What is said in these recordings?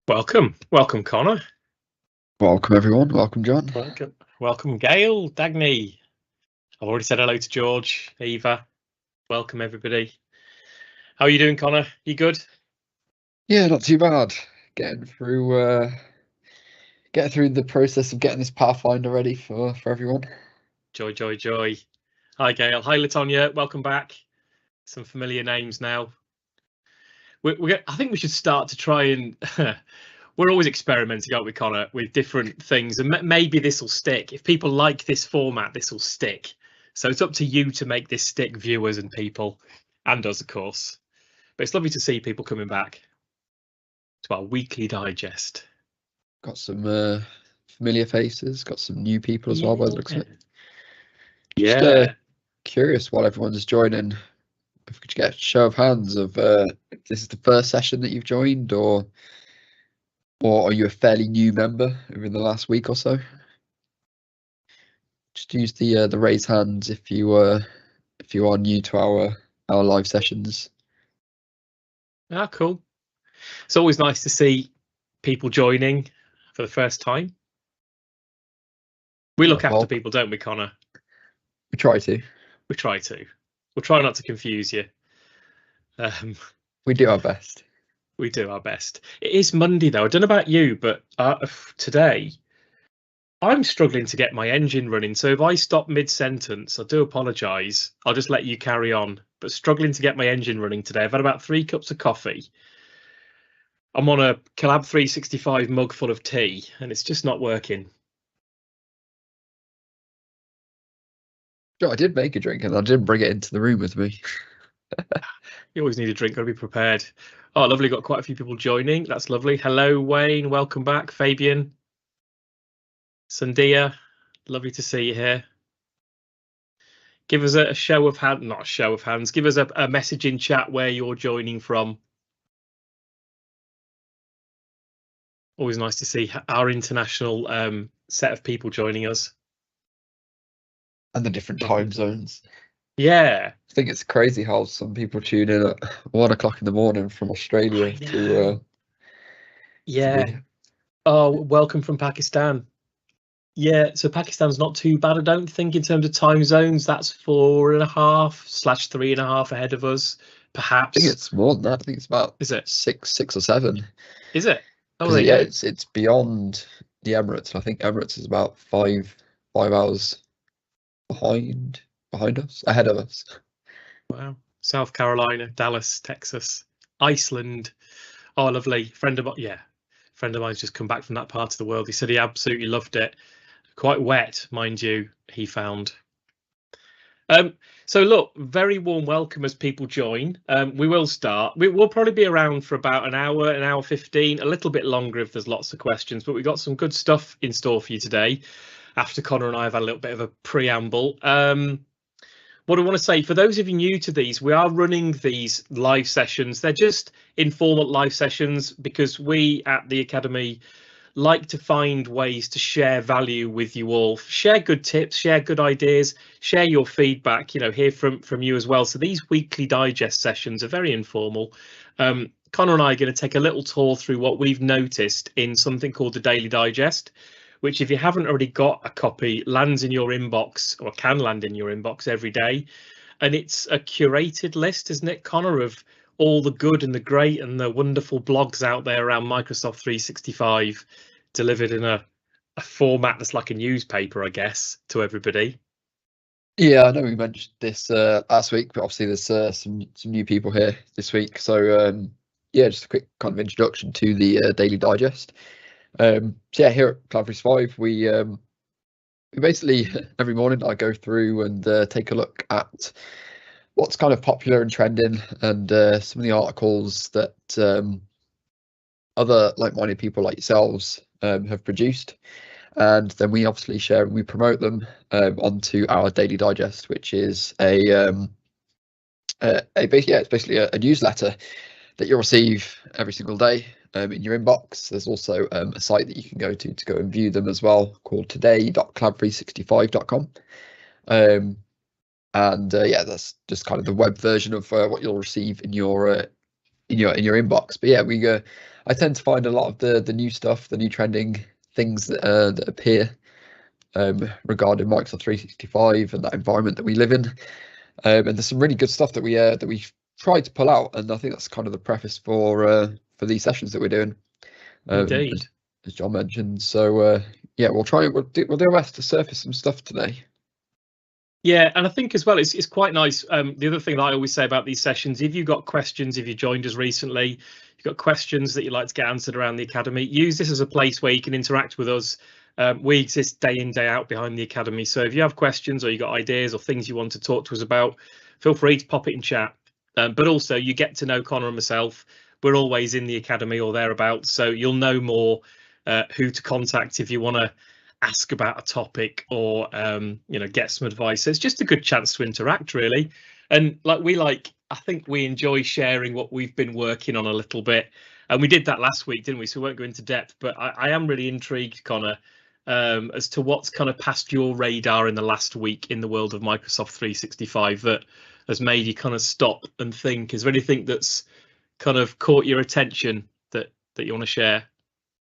Welcome, Connor. Welcome, everyone. Welcome, John. Welcome, Gail, Dagny. I've already said hello to George, Eva. Welcome, everybody. How are you doing, Connor? You good? Yeah, not too bad. Getting through the process of getting this Pathfinder ready for everyone. Joy. Hi, Gail. Hi, Latonya. Welcome back. Some familiar names now. I think we should start to try and we're always experimenting, aren't we, Connor, with different things, and maybe this will stick. If people like this format, this will stick. So it's up to you to make this stick, viewers and people, and us, of course. But it's lovely to see people coming back to our weekly digest. Got some familiar faces, got some new people as well by the looks of it. Just curious while everyone's joining, if we could get a show of hands of if this is the first session that you've joined, or are you a fairly new member within the last week or so? Just use the raise hands if you are new to our live sessions. Ah, cool. It's always nice to see people joining for the first time. We look after people, don't we, Connor? We try to. We'll try not to confuse you. We do our best. We do our best. It is Monday, though. I don't know about you, but today I'm struggling to get my engine running. So if I stop mid-sentence, I do apologise. I'll just let you carry on. But struggling to get my engine running today. I've had about 3 cups of coffee. I'm on a Collab365 mug full of tea, and it's just not working. I did make a drink, and I didn't bring it into the room with me. You always need a drink, gotta be prepared. Oh, lovely, got quite a few people joining. That's lovely. Hello, Wayne, welcome back. Fabian, Sandia, lovely to see you here. Give us a show of hands, not a show of hands, give us a message in chat where you're joining from. Always nice to see our international set of people joining us. And the different time zones. Yeah. I think it's crazy how some people tune in at 1 o'clock in the morning from Australia to yeah. Oh, welcome from Pakistan. Yeah, so Pakistan's not too bad, I don't think, in terms of time zones. That's 4.5/3.5 ahead of us, perhaps. I think it's more than that. I think it's about six or seven. Is it? Oh, yeah, it's beyond the Emirates. I think Emirates is about five hours behind us, ahead of us. Wow. South Carolina, Dallas, Texas, Iceland. Oh, lovely. Friend of mine's just come back from that part of the world. He said he absolutely loved it. Quite wet, mind you, he found. So look, very warm welcome as people join. We will start. We'll probably be around for about an hour 15, a little bit longer if there's lots of questions, but we've got some good stuff in store for you today after Connor and I have had a little bit of a preamble. What I want to say, for those of you new to these, we are running these live sessions. They're just informal live sessions because we at the Academy like to find ways to share value with you all, share good tips, share good ideas, share your feedback, hear from you as well. So these weekly digest sessions are very informal. Connor and I are going to take a little tour through what we've noticed in something called the Daily Digest, which, if you haven't already got a copy, lands in your inbox, or can land in your inbox every day. And it's a curated list, isn't it, Connor, of all the good and the great and the wonderful blogs out there around Microsoft 365, delivered in a format that's like a newspaper, I guess, to everybody. Yeah, I know we mentioned this last week, but obviously there's some new people here this week. So yeah, just a quick kind of introduction to the Daily Digest. So yeah, here at Collab365, we basically every morning I go through and take a look at what's kind of popular and trending, and some of the articles that other like-minded people like yourselves have produced, and then we obviously share and we promote them onto our Daily Digest, which is it's basically a newsletter that you'll receive every single day in your inbox. There's also a site that you can go to go and view them as well, called today.collab365.com. And yeah, that's just kind of the web version of what you'll receive in your in your inbox. But yeah, I tend to find a lot of the new stuff, the new trending things that appear regarding Microsoft 365 and that environment that we live in. And there's some really good stuff that we tried to pull out, and I think that's kind of the preface for these sessions that we're doing. Indeed. As John mentioned. So yeah, we'll do our best to surface some stuff today. Yeah, and I think as well, it's quite nice. The other thing that I always say about these sessions, if you've got questions, if you joined us recently, you've got questions that you'd like to get answered around the Academy, use this as a place where you can interact with us. We exist day in, day out behind the Academy. So if you have questions or you've got ideas or things you want to talk to us about, feel free to pop it in chat. But also you get to know Connor and myself. We're always in the Academy or thereabouts. So you'll know more who to contact if you want to ask about a topic or get some advice. So it's just a good chance to interact, really. And I think we enjoy sharing what we've been working on a little bit, and we did that last week, didn't we? So we won't go into depth, but I am really intrigued, Connor, as to what's kind of passed your radar in the last week in the world of Microsoft 365 that has made you kind of stop and think. Is there anything that's kind of caught your attention that you want to share?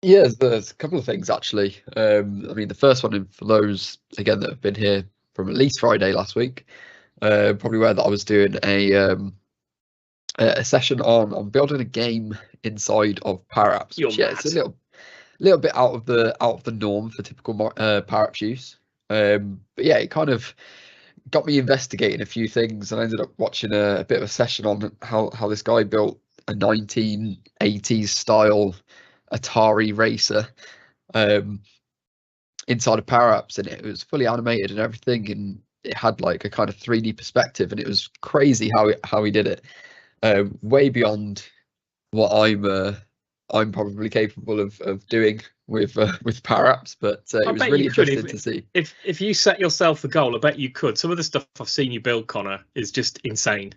Yeah, there's a couple of things actually. I mean, the first one, for those again that have been here from at least Friday last week, probably aware that I was doing a session on building a game inside of Power Apps. Yeah, it's a little bit out of the norm for typical Power Apps use. But yeah, it kind of got me investigating a few things, and I ended up watching a bit of a session on how this guy built a 1980s style Atari racer inside of Power Apps, and it was fully animated and everything, and it had like a kind of 3D perspective, and it was crazy how he did it, way beyond what I'm probably capable of doing with Power Apps, but it was really interesting to see. If you set yourself a goal, I bet you could. Some of the stuff I've seen you build, Connor, is just insane.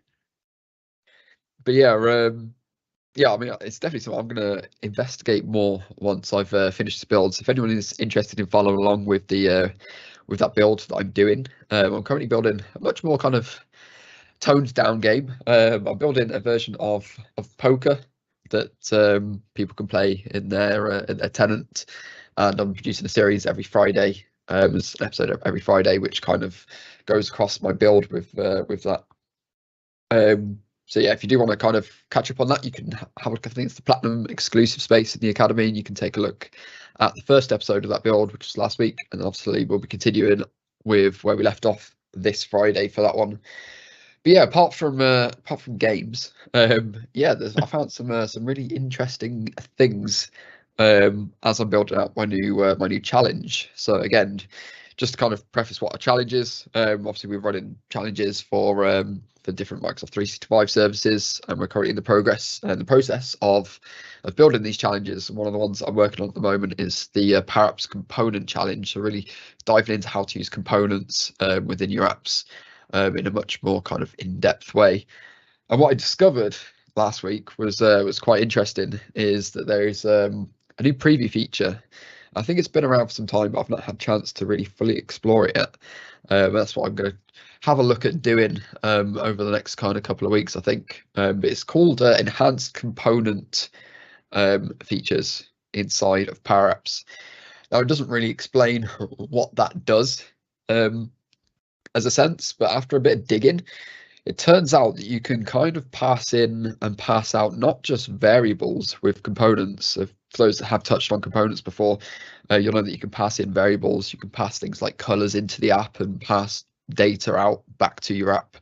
But yeah, yeah, I mean, it's definitely something I'm going to investigate more once I've finished the build. So if anyone is interested in following along with with that build that I'm doing, I'm currently building a much more kind of toned down game. I'm building a version of poker that people can play in their tenant, and I'm producing a series every Friday. There's an episode every Friday, which kind of goes across my build with that. So yeah, if you do want to kind of catch up on that, you can have a look. I think it's the Platinum exclusive space in the Academy, and you can take a look at the first episode of that build, which was last week, and obviously we'll be continuing with where we left off this Friday for that one. But yeah, apart from games, yeah, I found some really interesting things as I'm building out my new challenge. So again, just to kind of preface what a challenge is, obviously we're running challenges for different Microsoft 365 services, and we're currently in the process of building these challenges. And one of the ones I'm working on at the moment is the Power Apps component challenge. So really diving into how to use components within your apps in a much more kind of in-depth way. And what I discovered last week was quite interesting, is that there is a new preview feature. I think it's been around for some time, but I've not had a chance to really fully explore it yet. That's what I'm going to have a look at doing over the next kind of couple of weeks, I think. But it's called enhanced component features inside of Power Apps. Now, it doesn't really explain what that does as a sense, but after a bit of digging, it turns out that you can kind of pass in and pass out not just variables with components. For those that have touched on components before, you'll know that you can pass in variables. You can pass things like colors into the app and pass data out back to your app.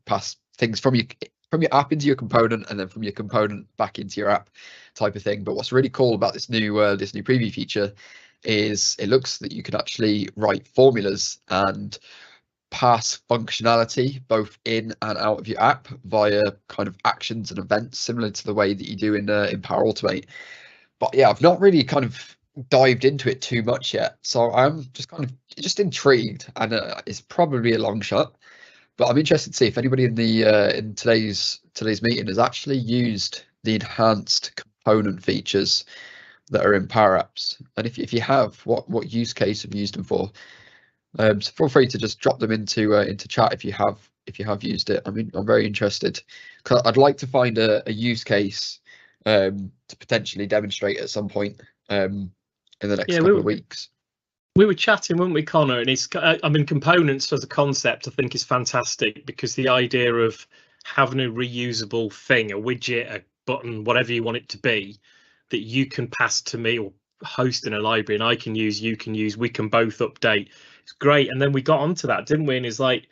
Pass things from your app into your component, and then from your component back into your app, type of thing. But what's really cool about this new preview feature is it looks that you can actually write formulas and pass functionality both in and out of your app via kind of actions and events, similar to the way that you do in Power Automate. But yeah, I've not really kind of dived into it too much yet, so I'm just kind of intrigued, and it's probably a long shot, but I'm interested to see if anybody in the in today's meeting has actually used the enhanced component features that are in Power Apps, and if you have, what use case have you used them for? So feel free to just drop them into chat if if you have used it. I mean, I'm very interested because I'd like to find a use case to potentially demonstrate at some point in the next couple of weeks. We were chatting, weren't we, Connor? And it's, I mean, components as a concept, I think, is fantastic, because the idea of having a reusable thing, a widget, a button, whatever you want it to be, that you can pass to me or host in a library, and I can use, you can use, we can both update. It's great. And then we got onto that, didn't we? And it's like,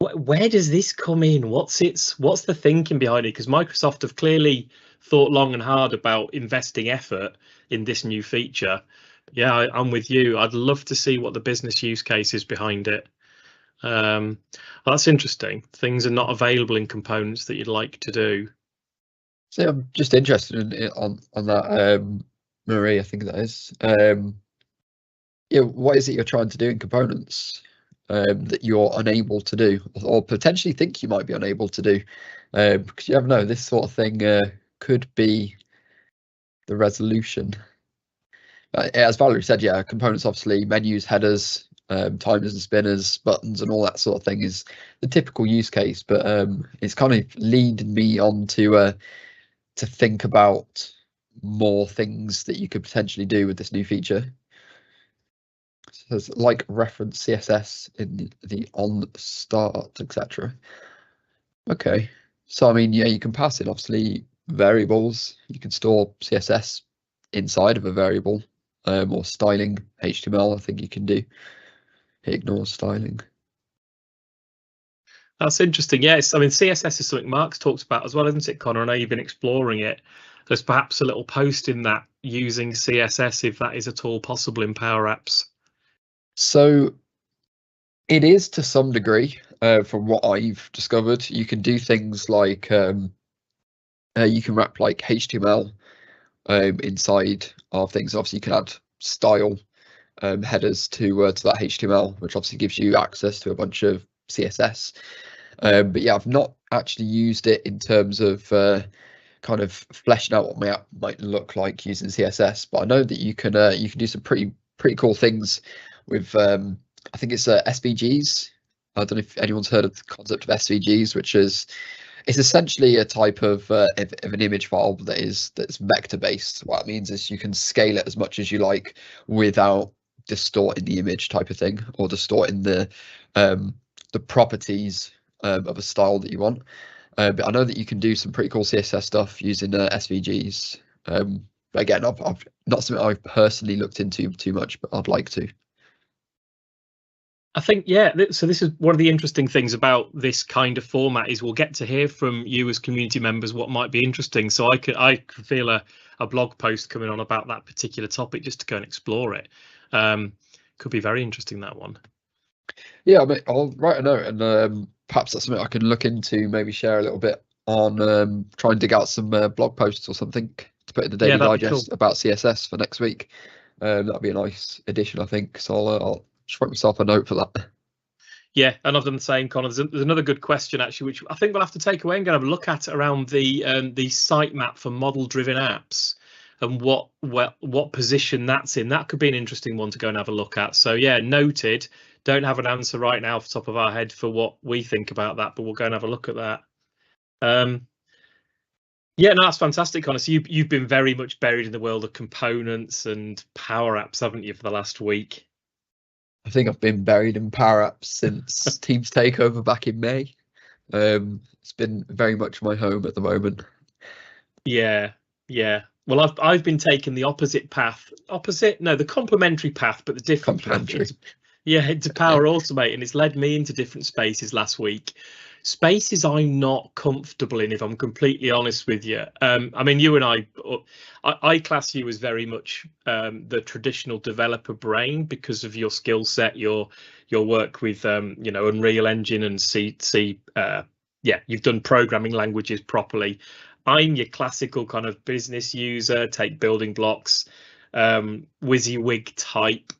where does this come in? What's the thinking behind it? Because Microsoft have clearly thought long and hard about investing effort in this new feature. Yeah, I'm with you. I'd love to see what the business use case is behind it. Well, that's interesting. Things are not available in components that you'd like to do. So I'm just interested in on that, Marie, I think that is. Yeah, what is it you're trying to do in components that you're unable to do, or potentially think you might be unable to do? Because you never know, this sort of thing could be the resolution. As Valerie said, yeah, components, obviously, menus, headers, timers and spinners, buttons, and all that sort of thing is the typical use case. But it's kind of leading me on to think about more things that you could potentially do with this new feature. So it's like reference CSS in the on start, etc. Okay, so I mean, yeah, you can pass in obviously variables. You can store CSS inside of a variable. Or styling HTML, I think you can do. Ignore styling. That's interesting. Yes, I mean, CSS is something Mark's talked about as well, isn't it, Connor? I know you've been exploring it. There's perhaps a little post in that using CSS, if that is at all possible in Power Apps. So it is to some degree, from what I've discovered. You can do things like you can wrap like HTML inside of things. Obviously, you can add style headers to that HTML, which obviously gives you access to a bunch of CSS. But yeah, I've not actually used it in terms of kind of fleshing out what my app might look like using CSS. But I know that you can do some pretty cool things with I think it's SVGs. I don't know if anyone's heard of the concept of SVGs, which is it's essentially a type of an image file that's vector based. What it means is you can scale it as much as you like without distorting the image, type of thing, or distorting the properties of a style that you want. But I know that you can do some pretty cool CSS stuff using SVGs. But again, I've not something I've personally looked into too much, but I'd like to. I think, yeah, so this is one of the interesting things about this kind of format is we'll get to hear from you as community members what might be interesting. So I could feel a blog post coming on about that particular topic just to go and explore it. Could be very interesting, that one. Yeah, I mean, I'll write a note, and perhaps that's something I can look into, maybe share a little bit on, try and dig out some blog posts or something to put in the Daily Digest about CSS for next week. That'd be a nice addition, I think. So I'll just write myself a note for that. Yeah, and I've done the same, Connor. There's another good question actually, which I think we'll have to take away and go have a look at around the sitemap for model-driven apps and what position that's in. That could be an interesting one to go and have a look at. So yeah, noted. Don't have an answer right now off the top of our head for what we think about that, but we'll go and have a look at that. Yeah, no, that's fantastic, Connor. So you've been very much buried in the world of components and Power Apps, haven't you, for the last week? I think I've been buried in Power Apps since Teams Takeover back in May. It's been very much my home at the moment. Yeah. Well, I've been taking the opposite path. No, the complementary path, but the different path. Into Power Automate, and it's led me into different spaces last week. Spaces I'm not comfortable in, if I'm completely honest with you. I mean, you and I class you as very much the traditional developer brain because of your skill set, your work with Unreal Engine and C. You've done programming languages properly. I'm your classical kind of business user, take building blocks, WYSIWYG type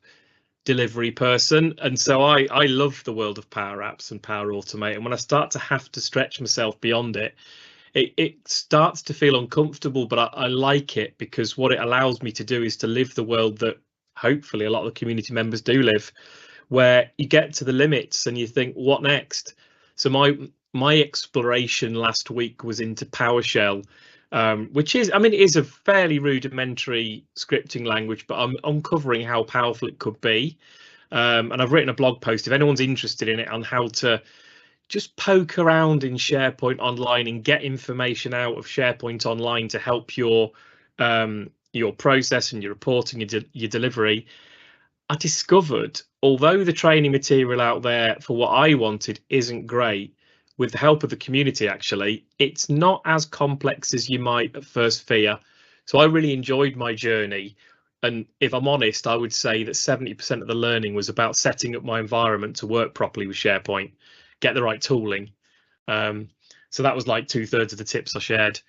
delivery person, and so I love the world of Power Apps and Power Automate, and when I start to have to stretch myself beyond it starts to feel uncomfortable, but I like it because what it allows me to do is to live the world that hopefully a lot of the community members do live, where you get to the limits and you think, what next? So my exploration last week was into PowerShell, which is, I mean, it is a fairly rudimentary scripting language, but I'm uncovering how powerful it could be. And I've written a blog post if anyone's interested in it on how to just poke around in SharePoint Online and get information out of SharePoint Online to help your process and your reporting, your delivery. I discovered, although the training material out there for what I wanted isn't great, with the help of the community, actually, it's not as complex as you might at first fear. So I really enjoyed my journey. And if I'm honest, I would say that 70% of the learning was about setting up my environment to work properly with SharePoint, get the right tooling. So that was like 2/3 of the tips I shared.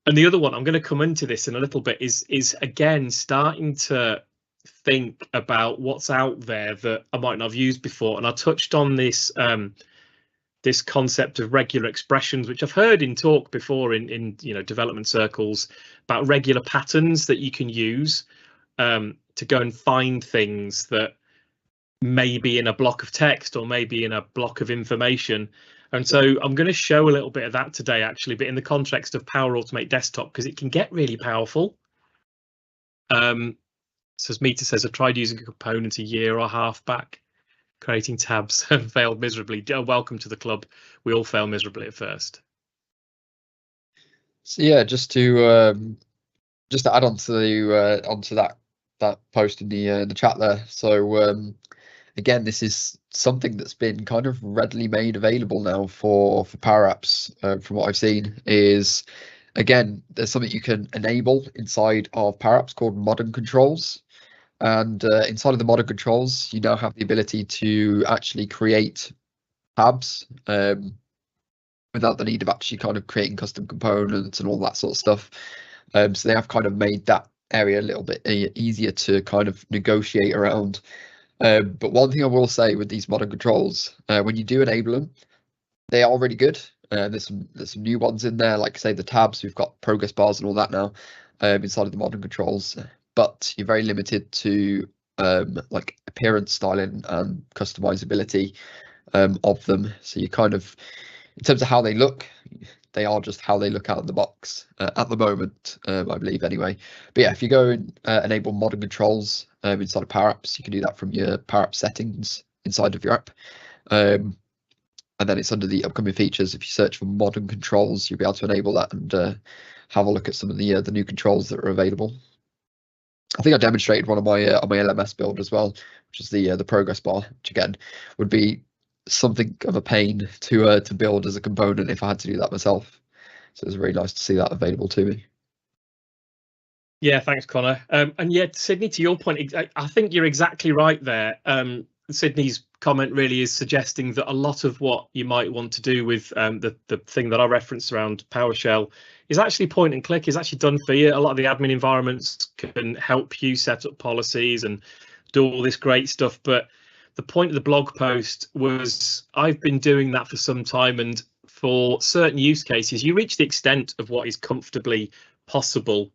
And the other one, I'm going to come into this in a little bit, is again starting to think about what's out there that I might not have used before. And I touched on this this concept of regular expressions, which I've heard in talk before in development circles, about regular patterns that you can use to go and find things that may be in a block of text or maybe in a block of information. And so I'm going to show a little bit of that today, actually, but in the context of Power Automate Desktop, because it can get really powerful. So as Mita says, I tried using a component a year or a half back, creating tabs and failed miserably. Welcome to the club. We all fail miserably at first. So yeah, just to add on to onto that post in the chat there. So again, this is something that's been kind of readily made available now for Power Apps. From what I've seen, is again, there's something you can enable inside of Power Apps called modern controls. And inside of the modern controls, you now have the ability to actually create tabs without the need of actually kind of creating custom components and all that sort of stuff. So they have kind of made that area a little bit easier to kind of negotiate around. But one thing I will say with these modern controls, when you do enable them, they are really good. There's some new ones in there, like say the tabs. We've got progress bars and all that now inside of the modern controls. But you're very limited to like appearance, styling, and customizability of them. So you kind of, in terms of how they look, they are just how they look out of the box at the moment, I believe anyway. But yeah, if you go and enable modern controls inside of Power Apps, you can do that from your Power App settings inside of your app. And then it's under the upcoming features. If you search for modern controls, you'll be able to enable that and have a look at some of the new controls that are available. I think I demonstrated one on my LMS build as well, which is the progress bar, which again would be something of a pain to build as a component if I had to do that myself. So it was really nice to see that available to me. Yeah, thanks, Connor. And yeah, Sydney, to your point, I think you're exactly right there. Sydney's comment really is suggesting that a lot of what you might want to do with the thing that I referenced around PowerShell is actually point and click, is actually done for you. A lot of the admin environments can help you set up policies and do all this great stuff. But the point of the blog post was I've been doing that for some time, and for certain use cases, you reach the extent of what is comfortably possible.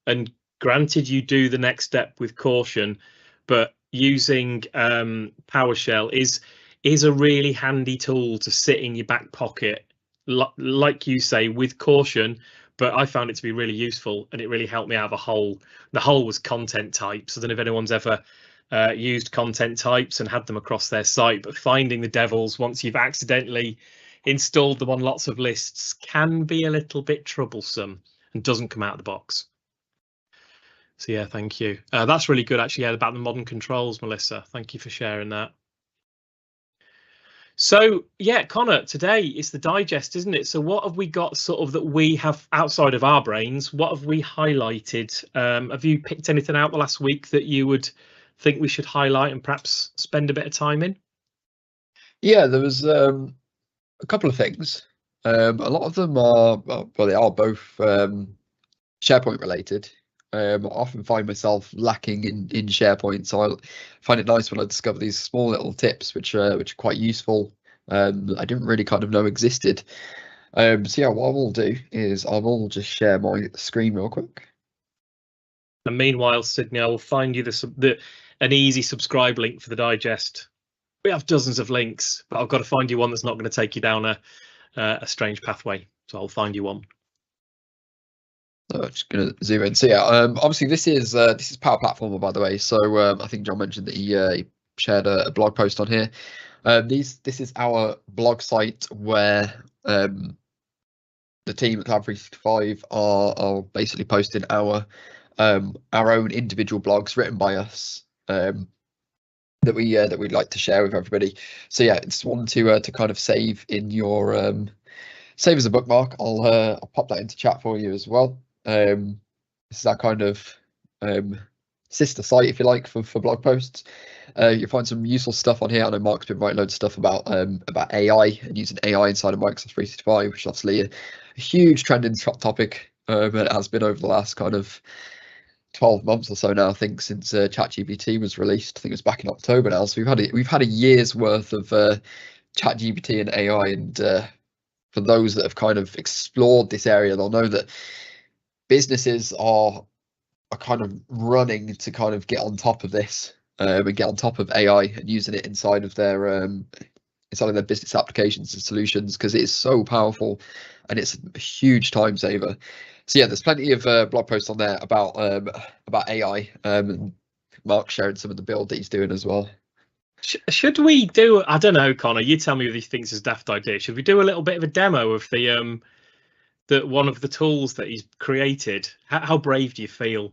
And granted, you do the next step with caution, but using PowerShell is a really handy tool to sit in your back pocket, like you say, with caution. But I found it to be really useful, and it really helped me out of a hole. The hole was content types. I don't know if anyone's ever used content types and had them across their site, but finding the devils once you've accidentally installed them on lots of lists can be a little bit troublesome and doesn't come out of the box. So yeah, thank you. That's really good, actually, about the modern controls, Melissa. Thank you for sharing that. So yeah, Connor, today is the digest, isn't it? So what have we got sort of that we have outside of our brains? What have we highlighted? Have you picked anything out the last week that you would think we should highlight and perhaps spend a bit of time in? Yeah, there was a couple of things. A lot of them are, well, they are both SharePoint related. I often find myself lacking in SharePoint, so I find it nice when I discover these small little tips which are quite useful. I didn't really kind of know existed. So yeah, what I will do is I will just share my screen real quick. And meanwhile, Sydney, I will find you an easy subscribe link for the digest. We have dozens of links, but I've got to find you one that's not going to take you down a strange pathway. So I'll find you one. So I'm just going to zoom in. So yeah, obviously this is Power Platformer, by the way. So I think John mentioned that he shared a blog post on here. This is our blog site where the team at Collab365 are basically posting our own individual blogs written by us that we'd like to share with everybody. So yeah, it's one to kind of save in your save as a bookmark. I'll pop that into chat for you as well. This is our kind of sister site, if you like, for blog posts. You'll find some useful stuff on here. I know Mark's been writing loads of stuff about AI and using AI inside of Microsoft 365, which is obviously a huge trending topic. It has been over the last kind of 12 months or so now, I think, since ChatGPT was released. I think it was back in October now. So we've had a year's worth of ChatGPT and AI, and for those that have kind of explored this area, they'll know that businesses are kind of running to kind of get on top of this and get on top of AI and using it inside of their business applications and solutions, because it is so powerful and it's a huge time saver. So yeah, there's plenty of blog posts on there about AI. And Mark sharing some of the build that he's doing as well. Should we do? I don't know, Connor. You tell me if you think this is a daft idea. Should we do a little bit of a demo of the one of the tools that he's created? How brave do you feel?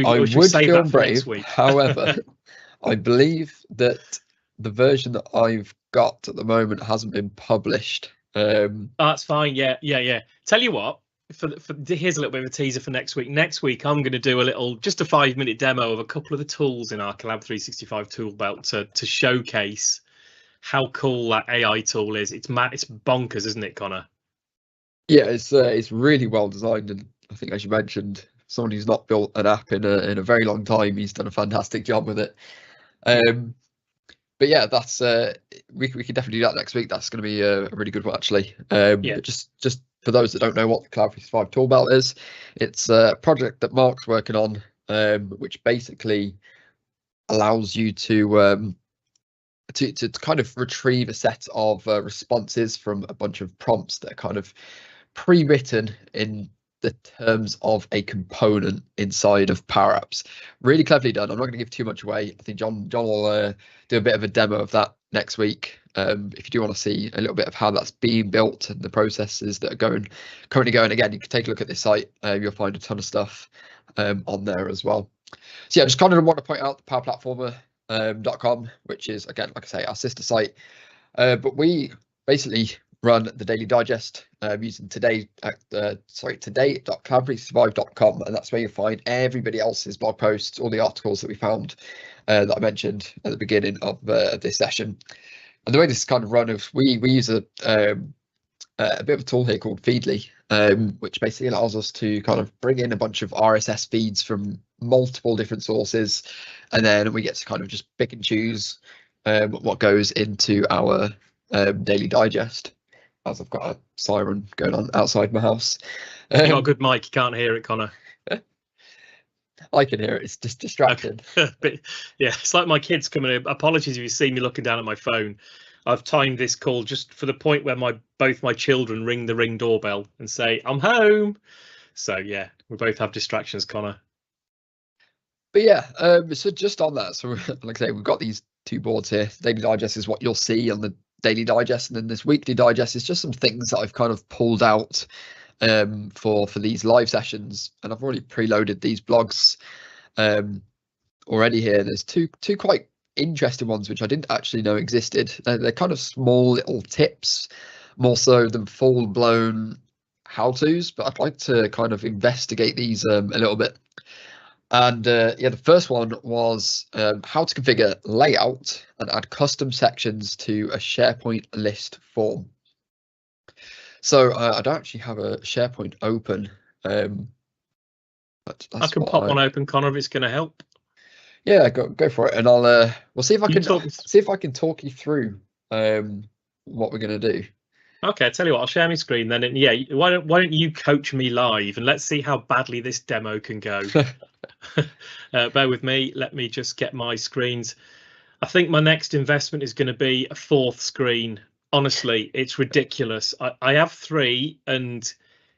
I would feel brave. However, I believe that the version that I've got at the moment hasn't been published. That's fine. Yeah. Tell you what. Here's a little bit of a teaser for next week. Next week, I'm going to do just a 5-minute demo of a couple of the tools in our Collab365 tool belt to showcase how cool that AI tool is. It's bonkers, isn't it, Connor? Yeah, it's really well designed, and I think, as you mentioned, someone who's not built an app in a very long time, he's done a fantastic job with it. But yeah, that's we can definitely do that next week. That's going to be a really good one, actually. Yeah. Just for those that don't know what the Collab365 tool belt is, it's a project that Mark's working on, which basically allows you to kind of retrieve a set of responses from a bunch of prompts that are kind of pre-written in the terms of a component inside of Power Apps. Really cleverly done. I'm not going to give too much away. I think John will do a bit of a demo of that next week. If you do want to see a little bit of how that's being built and the processes that are currently going, again, you can take a look at this site. You'll find a ton of stuff on there as well. So yeah, just kind of want to point out the powerplatformer.com, which is, again, like I say, our sister site. But we basically run the Daily Digest using today.collab365.com, and that's where you find everybody else's blog posts, all the articles that we found that I mentioned at the beginning of this session. And the way this is kind of run is we use a bit of a tool here called Feedly, which basically allows us to kind of bring in a bunch of RSS feeds from multiple different sources, and then we get to kind of just pick and choose what goes into our Daily Digest. As I've got a siren going on outside my house. You got a good mic, you can't hear it, Connor. I can hear it, it's just distracted. But yeah, it's like my kids coming in. Apologies if you see me looking down at my phone. I've timed this call just for the point where both my children ring the Ring doorbell and say, I'm home. So yeah, we both have distractions, Connor. But yeah, so just on that, so like I say, we've got these two boards here. Daily Digest is what you'll see on the Daily Digest, and then this weekly digest is just some things that I've kind of pulled out for these live sessions, and I've already preloaded these blogs already here. There's two quite interesting ones which I didn't actually know existed. They're kind of small little tips more so than full-blown how-tos, but I'd like to kind of investigate these a little bit. And yeah, the first one was how to configure layout and add custom sections to a SharePoint list form. So I don't actually have a SharePoint open. But I can pop one open, Connor, if it's going to help. Yeah, go for it, and we'll see if I can talk you through what we're going to do. Okay, I'll tell you what, I'll share my screen then, and yeah, why don't you coach me live and let's see how badly this demo can go. Bear with me, let me just get my screens. I think my next investment is going to be a fourth screen. Honestly, it's ridiculous. I have three, and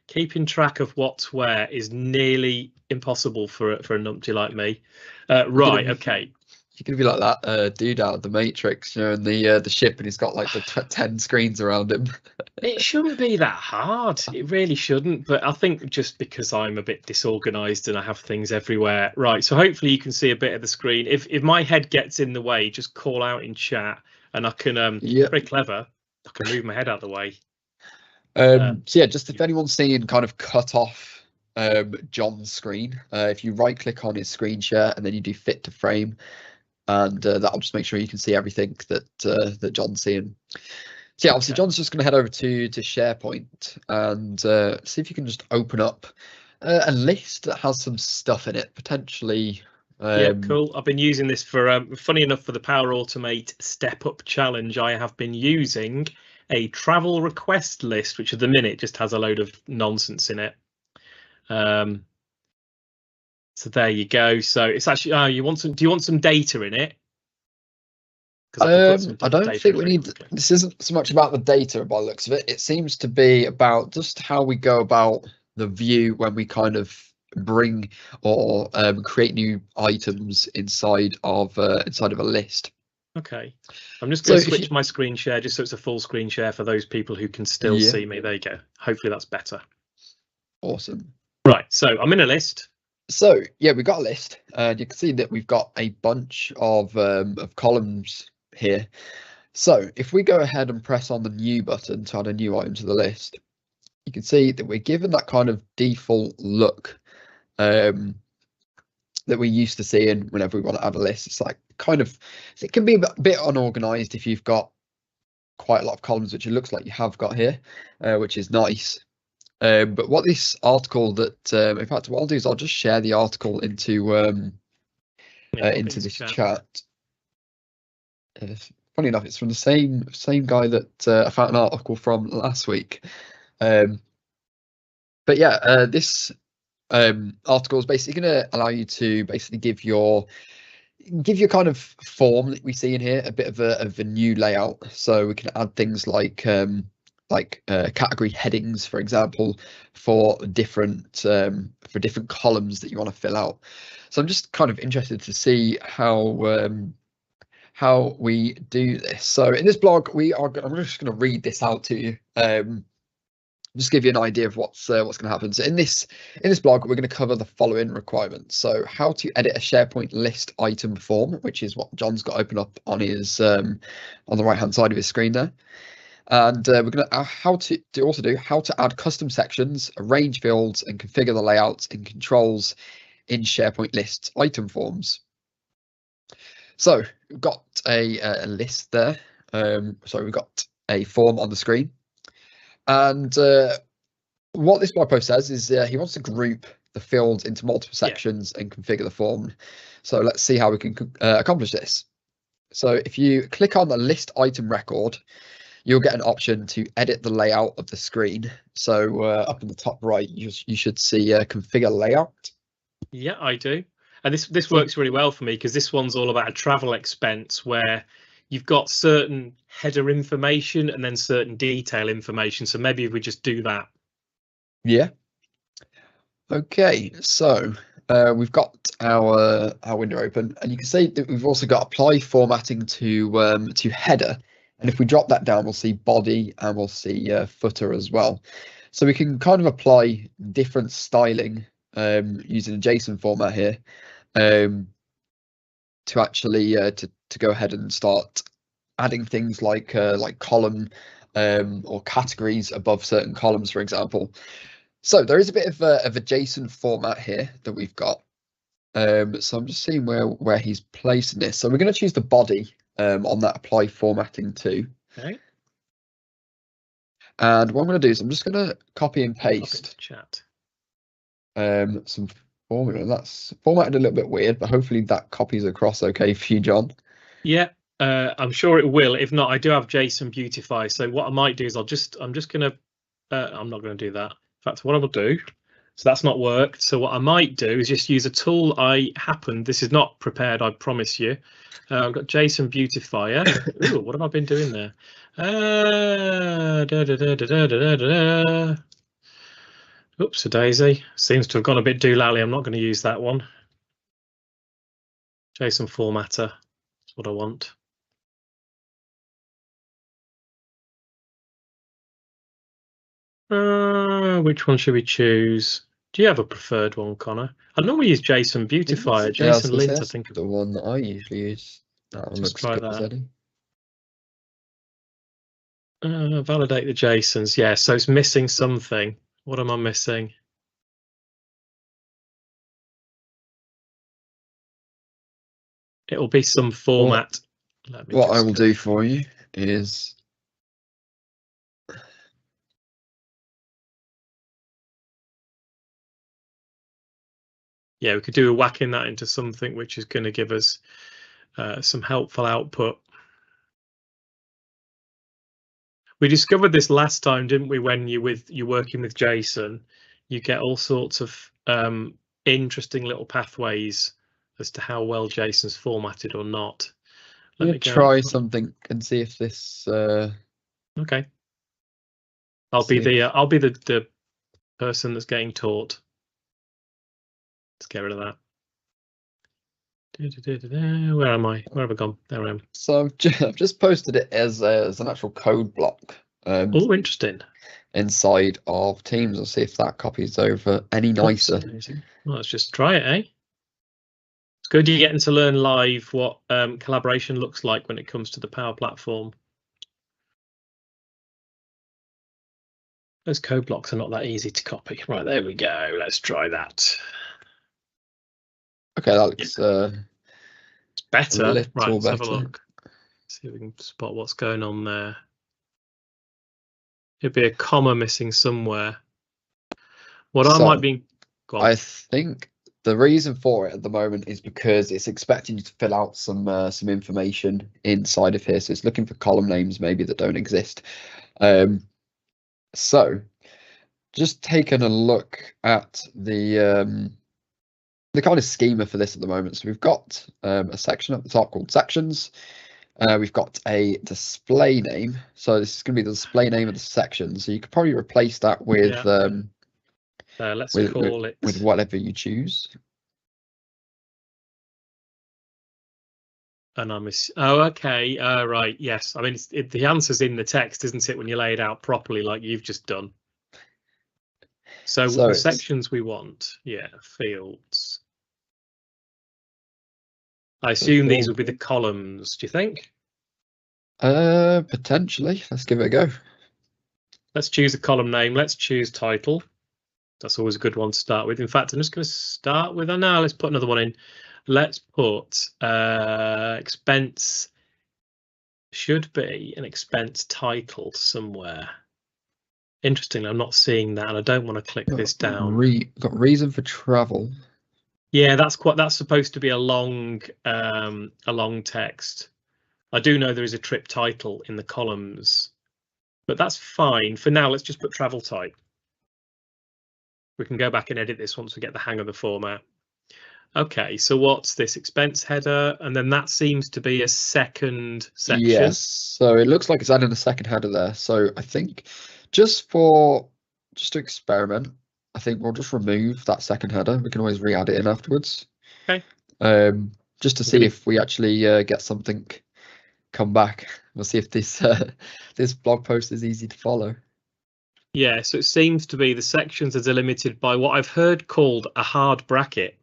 keeping track of what's where is nearly impossible for a numpty like me. Right, okay. You're gonna be like that dude out of the Matrix, you know, in the ship, and he's got like the 10 screens around him. It shouldn't be that hard. It really shouldn't. But I think just because I'm a bit disorganized and I have things everywhere. Right. So hopefully you can see a bit of the screen. If my head gets in the way, just call out in chat and I can Yeah. very clever. I can move my head out of the way. So yeah, just if anyone's seeing kind of cut off John's screen, if you right click on his screen share and then you do fit to frame, and that'll just make sure you can see everything that John's seeing. So yeah, obviously John's just going to head over to SharePoint and see if you can just open up a list that has some stuff in it, potentially. Yeah, cool. I've been using this for, funny enough, for the Power Automate Step Up Challenge. I have been using a travel request list, which at the minute just has a load of nonsense in it. So there you go. So it's actually, do you want some data in it? I don't think we need, this isn't so much about the data by the looks of it. It seems to be about just how we go about the view when we kind of bring or create new items inside of a list. Okay, I'm just going to switch my screen share just so it's a full screen share for those people who can still see me. There you go. Hopefully that's better. Awesome. Right, so I'm in a list. So yeah, we've got a list, and you can see that we've got a bunch of columns here. So if we go ahead and press on the new button to add a new item to the list, you can see that we're given that kind of default look that we're used to seeing whenever we want to add a list. It's like kind of, it can be a bit unorganized if you've got quite a lot of columns, which it looks like you have got here, which is nice. But what this article that, in fact, what I'll do is I'll just share the article into this chat. Funny enough, it's from the same guy that I found an article from last week. But yeah, this article is basically going to allow you to basically give your kind of form that we see in here a bit of a new layout. So we can add things like category headings, for example, for different columns that you want to fill out. So I'm just kind of interested to see how we do this. So in this blog, I'm just going to read this out to you. Just give you an idea of what's going to happen. So in this blog, we're going to cover the following requirements. So how to edit a SharePoint list item form, which is what John's got open up on his on the right hand side of his screen there. And we're going to how to add custom sections, arrange fields, and configure the layouts and controls in SharePoint lists item forms. So we've got a list there. We've got a form on the screen, and what this blog post says is he wants to group the fields into multiple sections and configure the form. So let's see how we can accomplish this. So if you click on the list item record, you'll get an option to edit the layout of the screen. So up in the top right, you should see configure layout. Yeah, I do. And this works really well for me because this one's all about a travel expense where you've got certain header information and then certain detail information. So maybe if we just do that. Yeah. Okay, so we've got our window open, and you can see that we've also got apply formatting to header. And if we drop that down, we'll see body and we'll see footer as well. So we can kind of apply different styling using a JSON format here to actually to go ahead and start adding things like column or categories above certain columns, for example. So there is a bit of a JSON format here that we've got. So I'm just seeing where he's placing this. So we're going to choose the body on that apply formatting too. Okay. And what I'm going to do is I'm just going to copy and paste chat. Some formula. That's formatted a little bit weird, but hopefully that copies across okay for you, John. Yeah, I'm sure it will. If not, I do have JSON Beautify. So what I might do is I'm just going to I'm not going to do that. In fact, what I will do So that's not worked. So what I might do is just use a tool this is not prepared, I promise you. I've got JSON Beautifier. Ooh, what have I been doing there? Oops, a daisy. Seems to have gone a bit doolally. I'm not going to use that one. JSON formatter. That's what I want. Which one should we choose? Do you have a preferred one, Connor? I normally use JSON Beautifier. JSON Lint, I think. The one that I usually use. That one looks good as any. Validate the JSONs. Yeah, so it's missing something. What am I missing? It'll be some format. What I will do for you is we could do a whacking that into something which is going to give us some helpful output. We discovered this last time, didn't we? When you're working with JSON, you get all sorts of interesting little pathways as to how well JSON's formatted or not. Let me try something and see if this. Okay. I'll be the person that's getting taught. Let's get rid of that. Where am I? Where have I gone? There I am. So I've just posted it as an actual code block. Oh, interesting. Inside of Teams, I'll see if that copies over any nicer. Well, let's just try it, eh? It's good you're getting to learn live what collaboration looks like when it comes to the Power Platform. Those code blocks are not that easy to copy. Right, there we go. Let's try that. Okay, that looks it's better. Right, let's better. have a look. See if we can spot what's going on there. It'd be a comma missing somewhere. I think the reason for it at the moment is because it's expecting you to fill out some information inside of here. So it's looking for column names maybe that don't exist. So just taking a look at the kind of schema for this at the moment. So we've got a section at the top called sections. We've got a display name. So this is going to be the display name of the section. So you could probably replace that with let's call it with whatever you choose. Anonymous. Oh, okay. Right. Yes. I mean, the answer's in the text, isn't it, when you lay it out properly, like you've just done? So the sections we want, fields. I assume these will be the columns. Do you think? Potentially. Let's give it a go. Let's choose a column name. Let's choose title. That's always a good one to start with. In fact, I'm just going to start with. No, let's put another one in. Let's put expense. Should be an expense title somewhere. Interestingly, I'm not seeing that, and I don't want to click this down. Got reason for travel. Yeah, that's supposed to be a long text. I do know there is a trip title in the columns, but that's fine for now. Let's just put travel type. We can go back and edit this once we get the hang of the format. Okay, so what's this expense header? And then that seems to be a second section. Yes, so it looks like it's adding a second header there. So I think just to experiment, I think we'll just remove that second header. We can always re-add it in afterwards. Okay. Just to see if we actually get something come back. We'll see if this this blog post is easy to follow. Yeah, so it seems to be the sections are delimited by what I've heard called a hard bracket.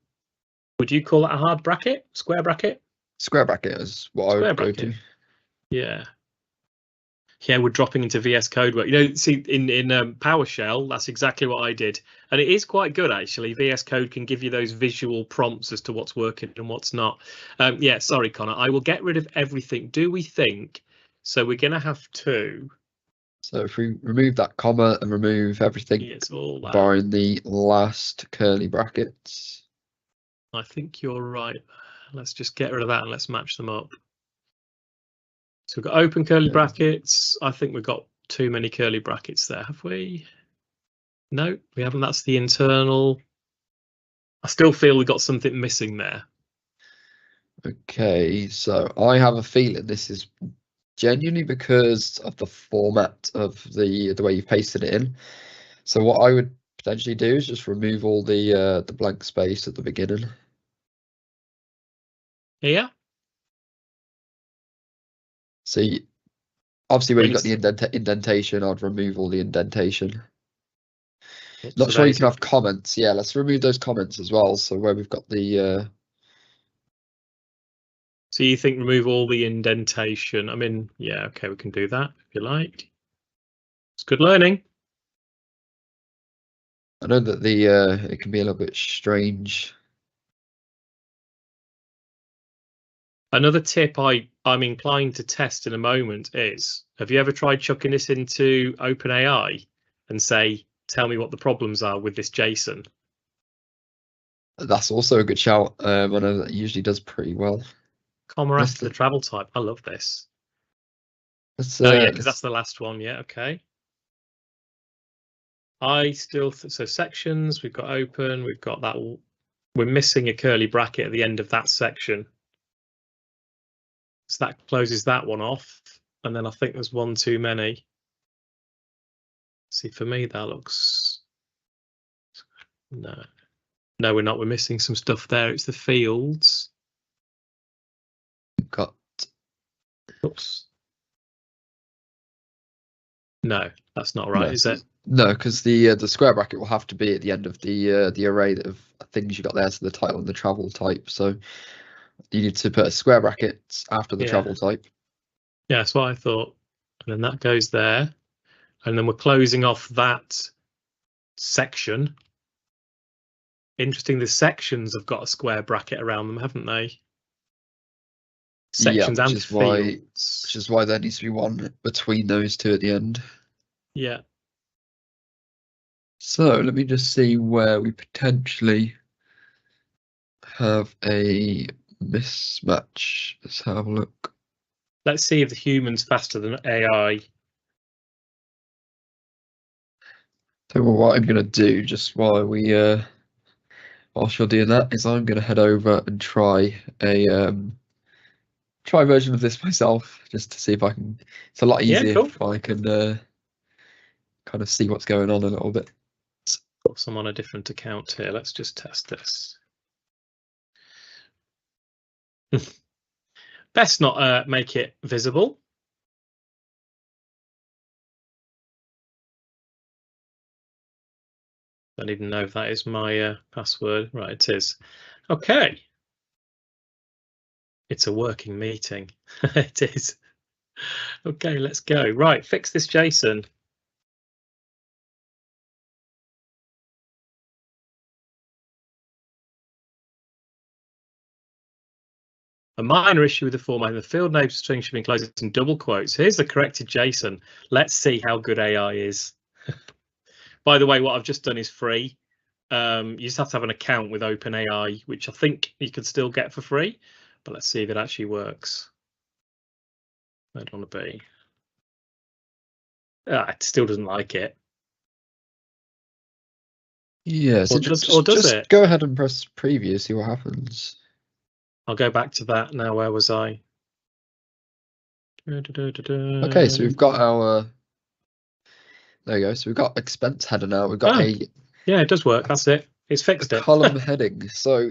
Would you call it a hard bracket? Square bracket? Square bracket is what I would go to. Yeah. Yeah, we're dropping into VS Code work. You know, see, in PowerShell, that's exactly what I did. And it is quite good, actually. VS Code can give you those visual prompts as to what's working and what's not. Yeah, sorry, Connor. I will get rid of everything. Do we think? So we're going to have to. So if we remove that comma and remove everything, it's all that. Barring the last curly brackets. I think you're right. Let's just get rid of that and let's match them up. So we've got open curly brackets. I think we've got too many curly brackets there, have we? No, we haven't. That's the internal. I still feel we got something missing there. Okay, so I have a feeling this is genuinely because of the format of the way you've pasted it in. So what I would potentially do is just remove all the blank space at the beginning. Here. So obviously where you've got Brings- the indentation, I'd remove all the indentation. Not so sure you there's can have comments. Yeah, let's remove those comments as well. So where we've got the So you think remove all the indentation? I mean, yeah, okay, we can do that if you like. It's good learning. I know that it can be a little bit strange. Another tip I'm inclined to test in a moment is, have you ever tried chucking this into OpenAI and say, tell me what the problems are with this JSON? That's also a good shout. I know that usually does pretty well. Comma after the travel type. I love this. Oh yeah, because that's the last one. Yeah, okay. I still so sections we've got open. We've got that. We're missing a curly bracket at the end of that section. So that closes that one off. And then I think there's one too many. See, for me, that looks... No. No, we're not. We're missing some stuff there. It's the fields. Got... Oops. No, that's not right, is it? No, because the square bracket will have to be at the end of the array of things you got there, so the title and the travel type. So you need to put a square bracket after the travel type. Yeah, that's what I thought. And then that goes there. And then we're closing off that section. Interesting, the sections have got a square bracket around them, haven't they? Sections and fields. Which is why there needs to be one between those two at the end. Yeah. So let me just see where we potentially have a mismatch. Let's have a look. Let's see if the human's faster than AI. So what I'm going to do just while whilst you're doing that is I'm going to head over and try a version of this myself just to see if I can. It's a lot easier if I can kind of see what's going on a little bit. Got some on a different account here. Let's just test this. Best not make it visible. Don't even know if that is my password. Right, it is. Okay. It's a working meeting. It is. Okay, let's go. Right, fix this JSON. A minor issue with the format, the field name string should be enclosed in double quotes. Here's the corrected JSON. Let's see how good AI is. By the way, what I've just done is free. You just have to have an account with OpenAI, which I think you could still get for free. But let's see if it actually works. I don't want to be. It still doesn't like it. Yeah, so just go ahead and press preview, see what happens. I'll go back to that now. Where was I? Okay, so we've got our. There you go. So we've got expense header now. We've got yeah, it does work. That's it. It's fixed it. Column heading. So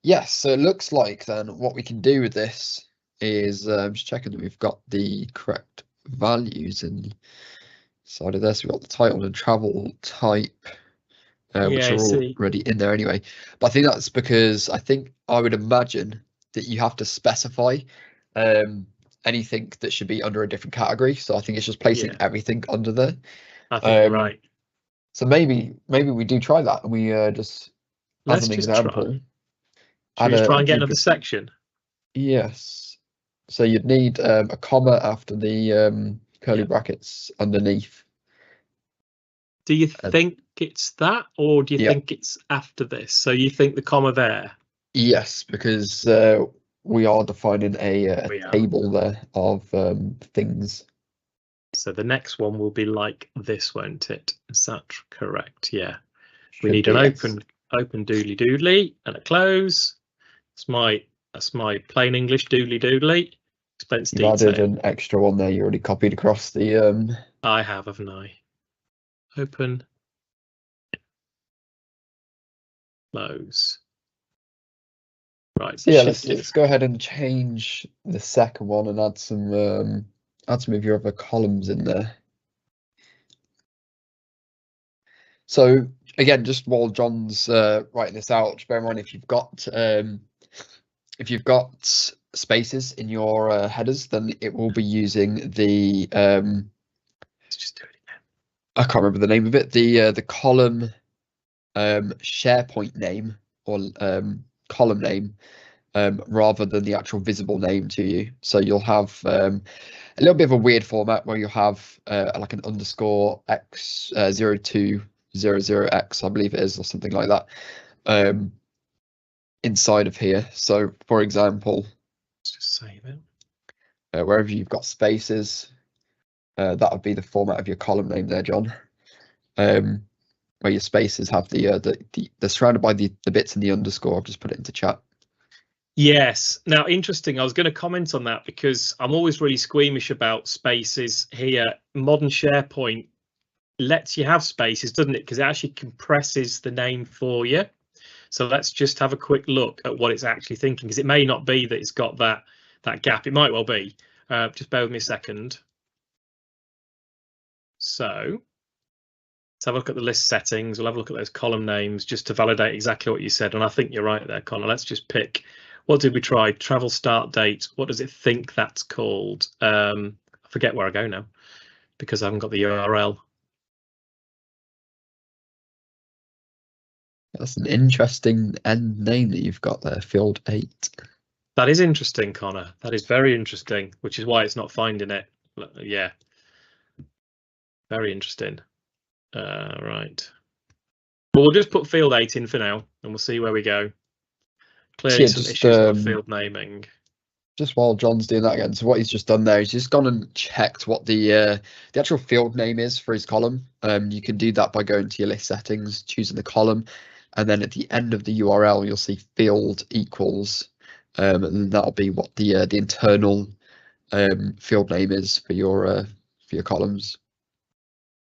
yes, so it looks like then what we can do with this is just checking that we've got the correct values inside of this. We've got the title and travel type, which are already in there anyway. But I think that's because I would imagine that you have to specify anything that should be under a different category. So I think it's just placing everything under there. I think you're right. So maybe we do try that, and we just as an example. Should we just try and get another section? Yes. So you'd need a comma after the curly brackets underneath. Do you think it's that, or do you think it's after this? So you think the comma there? Yes, because we are defining a table there of things. So the next one will be like this, won't it? Is that correct? Yeah. We Should need be, an yes. open doodly doodly and a close. That's my plain English doodly doodly. Expense You've added detail. an extra one there. You already copied across the. I have, haven't I? Open. Close. Right. So yeah, let's go ahead and change the second one and add some of your other columns in there. So again, just while John's writing this out, just bear in mind if you've got spaces in your headers, then it will be using the Let's just do it again. I can't remember the name of it. The column SharePoint name or column name rather than the actual visible name to you. So you'll have a little bit of a weird format where you have like an underscore x 0200x, I believe it is, or something like that, inside of here. So for example, Let's just save it. wherever you've got spaces, that would be the format of your column name there, John. Where your spaces have they're surrounded by the bits in the underscore. I've just put it into chat. Yes. Now, interesting. I was going to comment on that because I'm always really squeamish about spaces here. Modern SharePoint lets you have spaces, doesn't it? Because it actually compresses the name for you. So let's just have a quick look at what it's actually thinking, because it may not be that it's got that gap. It might well be. Just bear with me a second. So let's have a look at the list settings. We'll have a look at those column names just to validate exactly what you said. And I think you're right there, Connor. Let's just pick, what did we try? Travel start date. What does it think that's called? I forget where I go now because I haven't got the URL. That's an interesting end name that you've got there, field 8. That is interesting, Connor. That is very interesting, which is why it's not finding it. Yeah. Very interesting. Right. Well, we'll just put field 8 in for now and we'll see where we go. Clearly some issues with field naming. Just while John's doing that again, so what he's just done there is just gone and checked what the actual field name is for his column. You can do that by going to your list settings, choosing the column, and then at the end of the URL you'll see field equals, and that'll be what the internal field name is for your columns.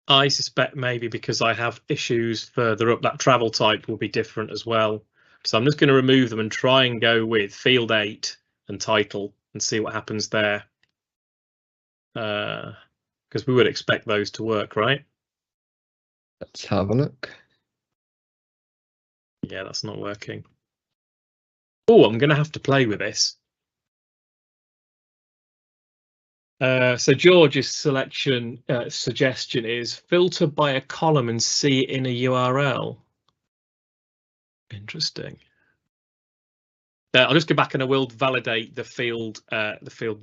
I suspect maybe because I have issues further up, that travel type will be different as well. So I'm just going to remove them and try and go with field 8 and title and see what happens there. Because we would expect those to work, right? Let's have a look. Yeah, that's not working. Oh, I'm going to have to play with this. So George's suggestion is filter by a column and see it in a URL. Interesting. I'll just go back and I will validate the field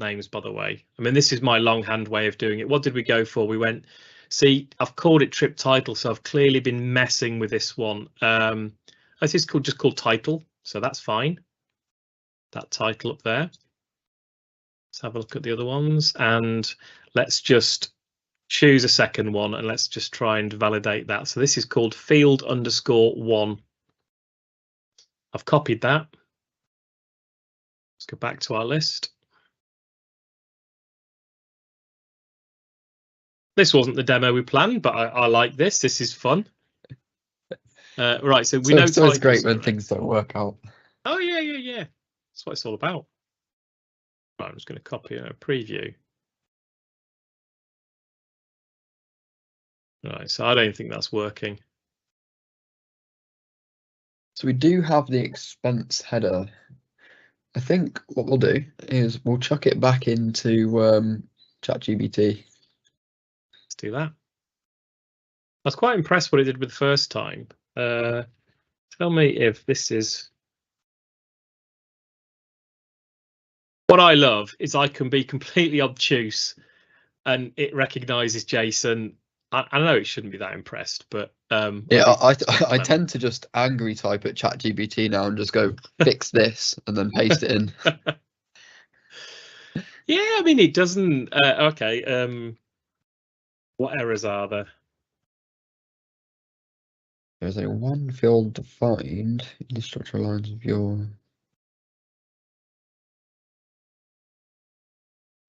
names, by the way. I mean, this is my longhand way of doing it. What did we go for? We went, see, I've called it trip title, so I've clearly been messing with this one. This is just called title, so that's fine. That title up there. Let's have a look at the other ones and let's just choose a second one and let's just try and validate that. So this is called field underscore 1. I've copied that. Let's go back to our list. This wasn't the demo we planned, but I like this. This is fun. Right, so we know it's always great when things don't work out. Oh yeah. That's what it's all about. Right, I'm just going to copy a preview. Right, so I don't think that's working. So we do have the expense header. I think what we'll do is we'll chuck it back into ChatGPT. Let's do that. I was quite impressed what it did with the first time. Tell me if this is... What I love is I can be completely obtuse and it recognizes Jason. I know it shouldn't be that impressed, but yeah, I tend to just angry type at ChatGPT now and just go fix this and then paste it in. Yeah, I mean it doesn't. Okay, What errors are there? There's only one field defined in the structural lines of your...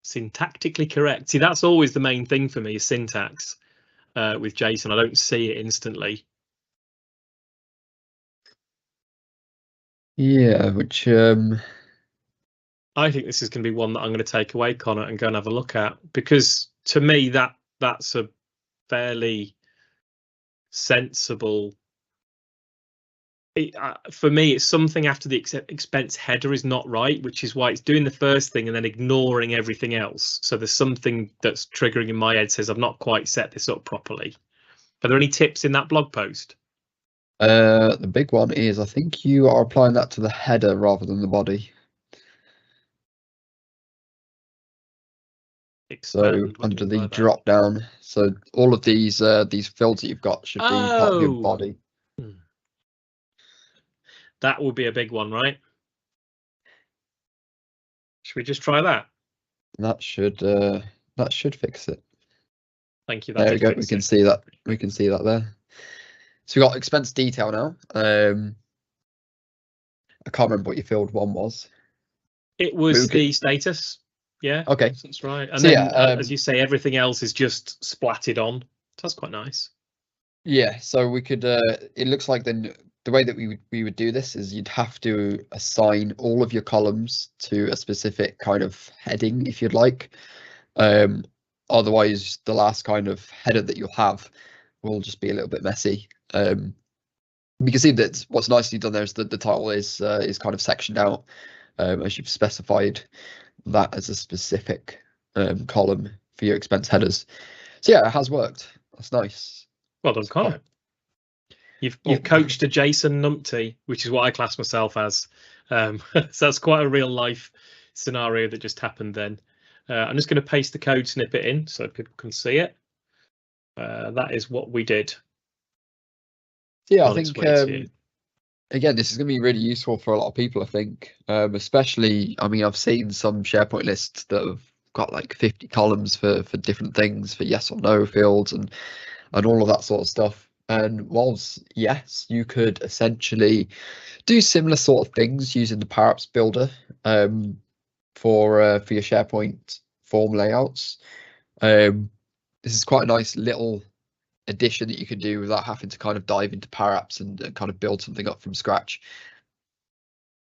Syntactically correct. See, that's always the main thing for me is syntax with JSON. I don't see it instantly. Yeah, which I think this is going to be one that I'm going to take away, Connor, and go and have a look at, because to me that's a fairly sensible. For me, it's something after the expense header is not right, which is why it's doing the first thing and then ignoring everything else. So there's something that's triggering in my head says I've not quite set this up properly. Are there any tips in that blog post? the big one is I think you are applying that to the header rather than the body. So under the drop down, so all of these fields that you've got should be part of your body. That will be a big one, right? Should we just try that? That should fix it. Thank you. There we go. We can see that. We can see that there. So we got expense detail now. I can't remember what your field one was. It was the status. Yeah. Okay. That's right. And so then, as you say, everything else is just splatted on. That's quite nice. Yeah. So we could. It looks like then the way that we would do this is you'd have to assign all of your columns to a specific kind of heading, if you'd like. Otherwise, the last kind of header that you'll have will just be a little bit messy. You can see that what's nicely done there is that the title is kind of sectioned out, as you've specified that as a specific column for your expense headers. So yeah, it has worked. That's nice. Well done, Connor. You've coached a JSON numpty, which is what I class myself as. So that's quite a real life scenario that just happened then. I'm just going to paste the code snippet in so people can see it. That is what we did. Yeah, I think again, this is going to be really useful for a lot of people. I think, especially, I mean, I've seen some SharePoint lists that have got like 50 columns for different things, for yes or no fields and all of that sort of stuff. And whilst yes, you could essentially do similar sort of things using the Power Apps builder for your SharePoint form layouts. This is quite a nice little addition that you can do without having to kind of dive into Power Apps and kind of build something up from scratch.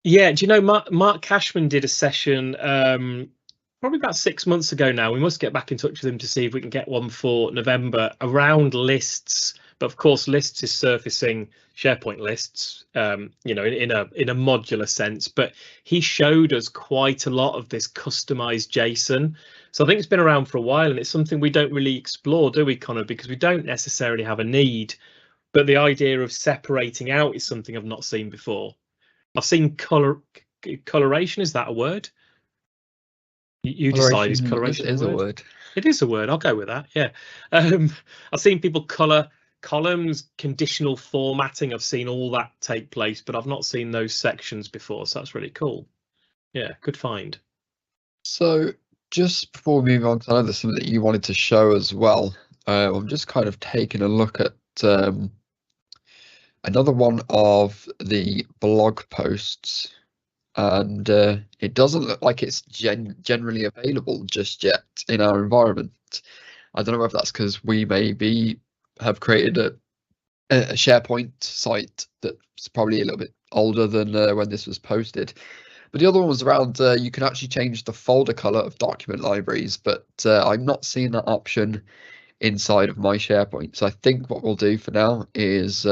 Yeah, do you know Mark Cashman did a session probably about 6 months ago now. We must get back in touch with him to see if we can get one for November around lists. But of course, lists is surfacing SharePoint lists, you know, in a modular sense. But he showed us quite a lot of this customized JSON. So I think it's been around for a while, and it's something we don't really explore, do we, Connor? Because we don't necessarily have a need. But the idea of separating out is something I've not seen before. I've seen coloration. Is that a word? You decide. Is coloration a word? It is a word. I'll go with that. Yeah. I've seen people color columns, conditional formatting. I've seen all that take place, but I've not seen those sections before. So that's really cool. Yeah, good find. So just before we move on, because I know there's something that you wanted to show as well. I'm just kind of taking a look at another one of the blog posts, and it doesn't look like it's generally available just yet in our environment. I don't know if that's because we maybe have created a SharePoint site that's probably a little bit older than when this was posted. But the other one was around you can actually change the folder color of document libraries, but I'm not seeing that option inside of my SharePoint. So I think what we'll do for now is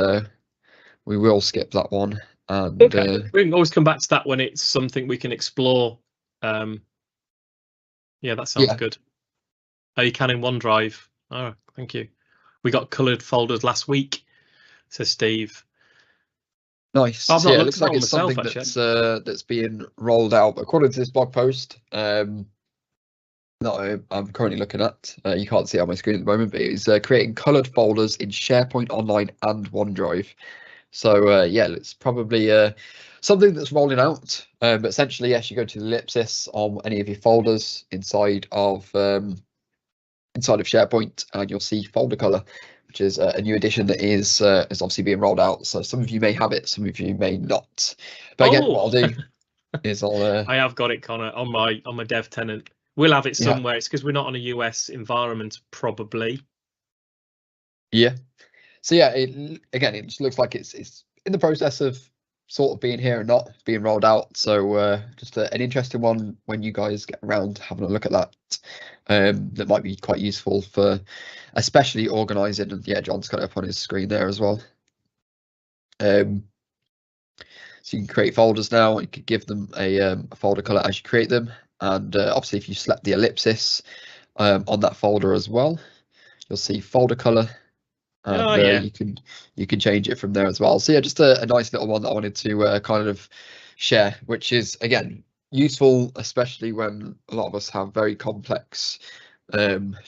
we will skip that one. And okay. We can always come back to that when it's something we can explore. Yeah, that sounds good. Oh, you can in OneDrive. Oh, thank you. We got coloured folders last week, says Steve. Nice. I've so not yeah, it looks like it's something that's being rolled out according to this blog post. That I'm currently looking at. You can't see it on my screen at the moment, but it's creating coloured folders in SharePoint Online and OneDrive. So yeah, it's probably something that's rolling out. But essentially, yes, you go to the ellipsis on any of your folders inside of inside of SharePoint, and you'll see folder color, which is a new addition that is obviously being rolled out. So some of you may have it, some of you may not. But again, what I'll do is I have got it, Connor, on my dev tenant. We'll have it somewhere. It's because we're not on a US environment, probably. Yeah. So yeah, it just looks like it's in the process of sort of being here and not being rolled out. So just an interesting one when you guys get around having a look at that. That might be quite useful for especially organizing. And yeah, John's got it up on his screen there as well. So you can create folders now. You can give them a folder color as you create them, and obviously if you select the ellipsis on that folder as well, you'll see folder color, and you can change it from there as well. So yeah, just a nice little one that I wanted to kind of share, which is again useful, especially when a lot of us have very complex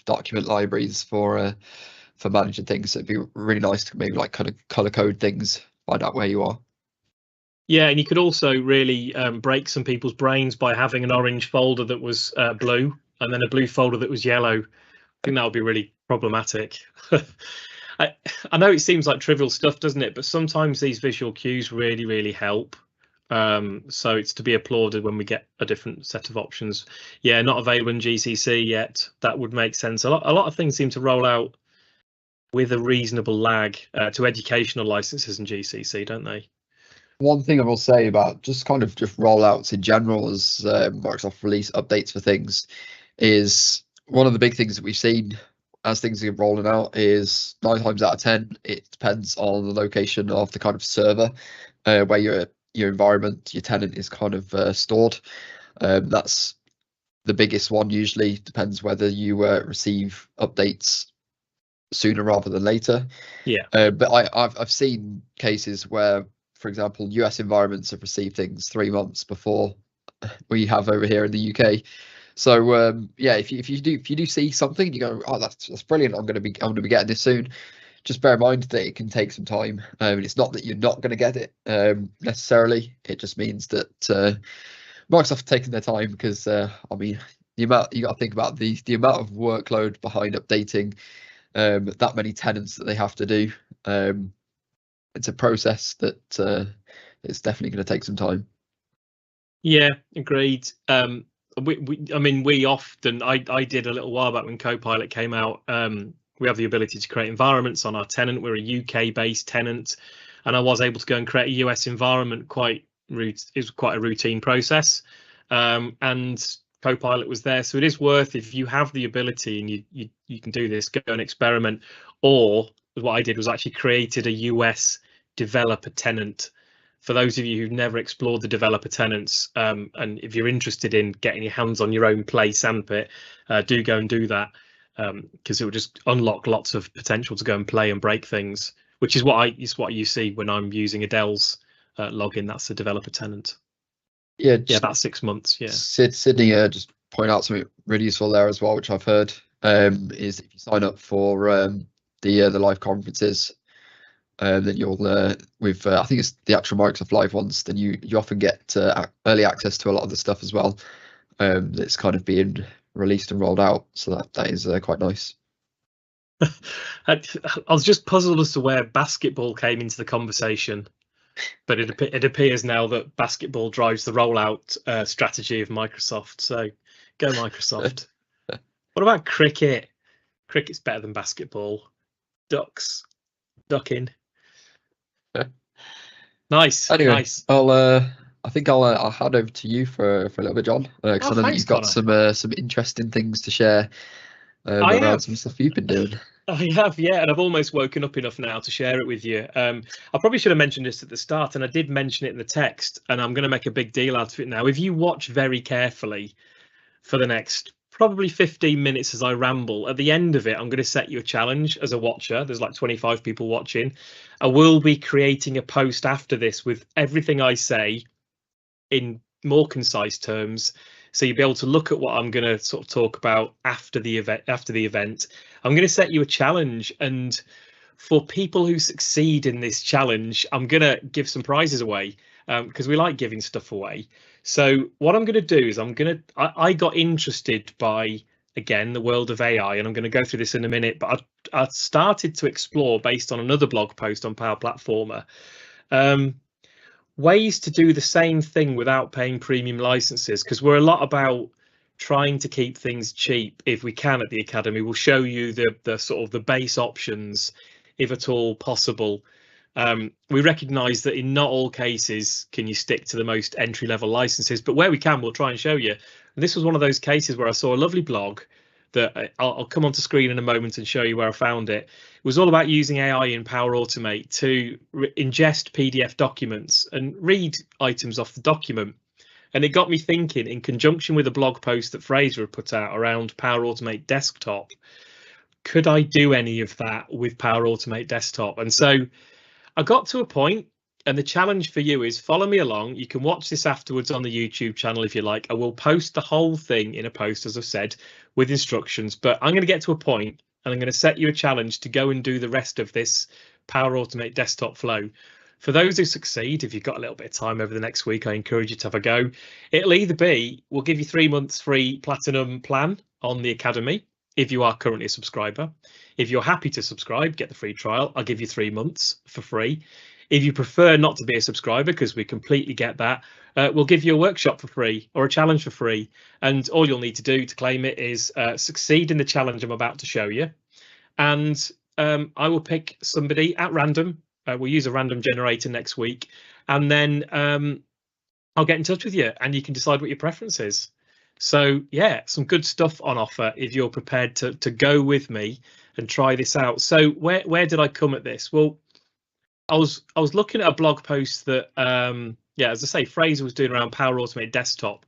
document libraries for managing things. So it'd be really nice to maybe like kind of color code things, find out where you are. Yeah, and you could also really break some people's brains by having an orange folder that was blue and then a blue folder that was yellow. I think that would be really problematic. I know it seems like trivial stuff, doesn't it? But sometimes these visual cues really, really help. So it's to be applauded when we get a different set of options. Yeah, not available in GCC yet. That would make sense. A lot of things seem to roll out with a reasonable lag to educational licenses in GCC, don't they? One thing I will say about just rollouts in general as Microsoft release updates for things is one of the big things that we've seen as things are rolling out is 9 times out of 10 it depends on the location of the kind of server where your environment, your tenant is kind of stored. That's the biggest one. Usually depends whether you receive updates sooner rather than later. Yeah. But I've seen cases where, for example, US environments have received things 3 months before we have over here in the UK. So yeah, if you do see something, you go, oh, that's brilliant. I'm going to be getting this soon. Just bear in mind that it can take some time. And it's not that you're not going to get it necessarily. It just means that Microsoft have taken their time because I mean, the amount you got to think about the amount of workload behind updating that many tenants that they have to do. It's a process that it's definitely going to take some time. Yeah, agreed. We often, I did a little while back when Copilot came out. We have the ability to create environments on our tenant. We're a UK based tenant, and I was able to go and create a US environment. It was quite a routine process, and Copilot was there. So it is worth, if you have the ability and you can do this, go and experiment. Or what I did was actually created a US developer tenant. For those of you who've never explored the developer tenants, and if you're interested in getting your hands on your own play sandpit, do go and do that, because it will just unlock lots of potential to go and play and break things, which is what you see when I'm using Adele's login. That's the developer tenant. Yeah, about 6 months. Yeah. Sydney just point out something really useful there as well, which I've heard, is if you sign up for the live conferences, then you'll with I think it's the actual Microsoft Live ones, then you often get early access to a lot of the stuff as well that's kind of being released and rolled out. So that is quite nice. I was just puzzled as to where basketball came into the conversation, but it appears now that basketball drives the rollout strategy of Microsoft. So go Microsoft. What about cricket? Cricket's better than basketball. Ducking. Nice. Anyway, nice. I think I'll hand over to you for a little bit, John, because I know that you've got some interesting things to share around some stuff you've been doing. I have, yeah, and I've almost woken up enough now to share it with you. I probably should have mentioned this at the start, and I did mention it in the text, and I'm going to make a big deal out of it now. If you watch very carefully for the next probably 15 minutes as I ramble, at the end of it, I'm going to set you a challenge as a watcher. There's like 25 people watching. I will be creating a post after this with everything I say in more concise terms, so you'll be able to look at what I'm going to sort of talk about after the event. I'm going to set you a challenge, and for people who succeed in this challenge, I'm going to give some prizes away, because we like giving stuff away. So what I'm going to do is I got interested by again, the world of AI, and I'm going to go through this in a minute, but I started to explore, based on another blog post on Power Platformer, ways to do the same thing without paying premium licenses, because we're a lot about trying to keep things cheap if we can at the Academy. We'll show you the sort of the base options, if at all possible. We recognise that in not all cases can you stick to the most entry-level licenses, but where we can, we'll try and show you. And this was one of those cases where I saw a lovely blog that I'll come onto screen in a moment and show you where I found it. It was all about using AI in Power Automate to ingest PDF documents and read items off the document. And it got me thinking, in conjunction with a blog post that Fraser had put out around Power Automate Desktop, could I do any of that with Power Automate Desktop? And so I got to a point, and the challenge for you is follow me along. You can watch this afterwards on the YouTube channel if you like. I will post the whole thing in a post, as I've said, with instructions, but I'm going to get to a point and I'm going to set you a challenge to go and do the rest of this Power Automate Desktop flow. For those who succeed, if you've got a little bit of time over the next week, I encourage you to have a go. It'll either be, we'll give you 3 months free platinum plan on the Academy if you are currently a subscriber. If you're happy to subscribe, get the free trial, I'll give you 3 months for free. If you prefer not to be a subscriber, because we completely get that, we'll give you a workshop for free or a challenge for free. And all you'll need to do to claim it is succeed in the challenge I'm about to show you. And I will pick somebody at random. We'll use a random generator next week. And then I'll get in touch with you and you can decide what your preference is. So yeah, some good stuff on offer if you're prepared to go with me and try this out. So where did I come at this? Well, I was looking at a blog post that yeah, as I say, Fraser was doing around Power Automate Desktop,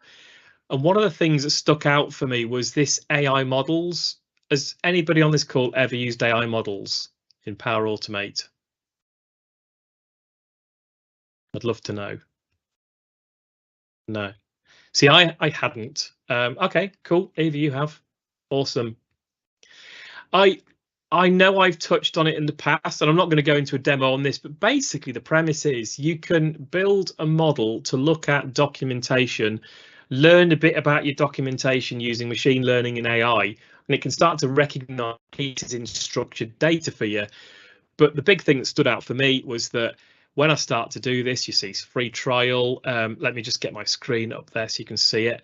and one of the things that stuck out for me was this AI models. Has anybody on this call ever used AI models in Power Automate? I'd love to know. No. See, I hadn't. Okay, cool. Eva, you have. Awesome. I know I've touched on it in the past, and I'm not going to go into a demo on this, but basically the premise is you can build a model to look at documentation, learn a bit about your documentation using machine learning and AI, and it can start to recognize pieces in structured data for you. But the big thing that stood out for me was that when I start to do this, you see free trial. Let me just get my screen up there so you can see it.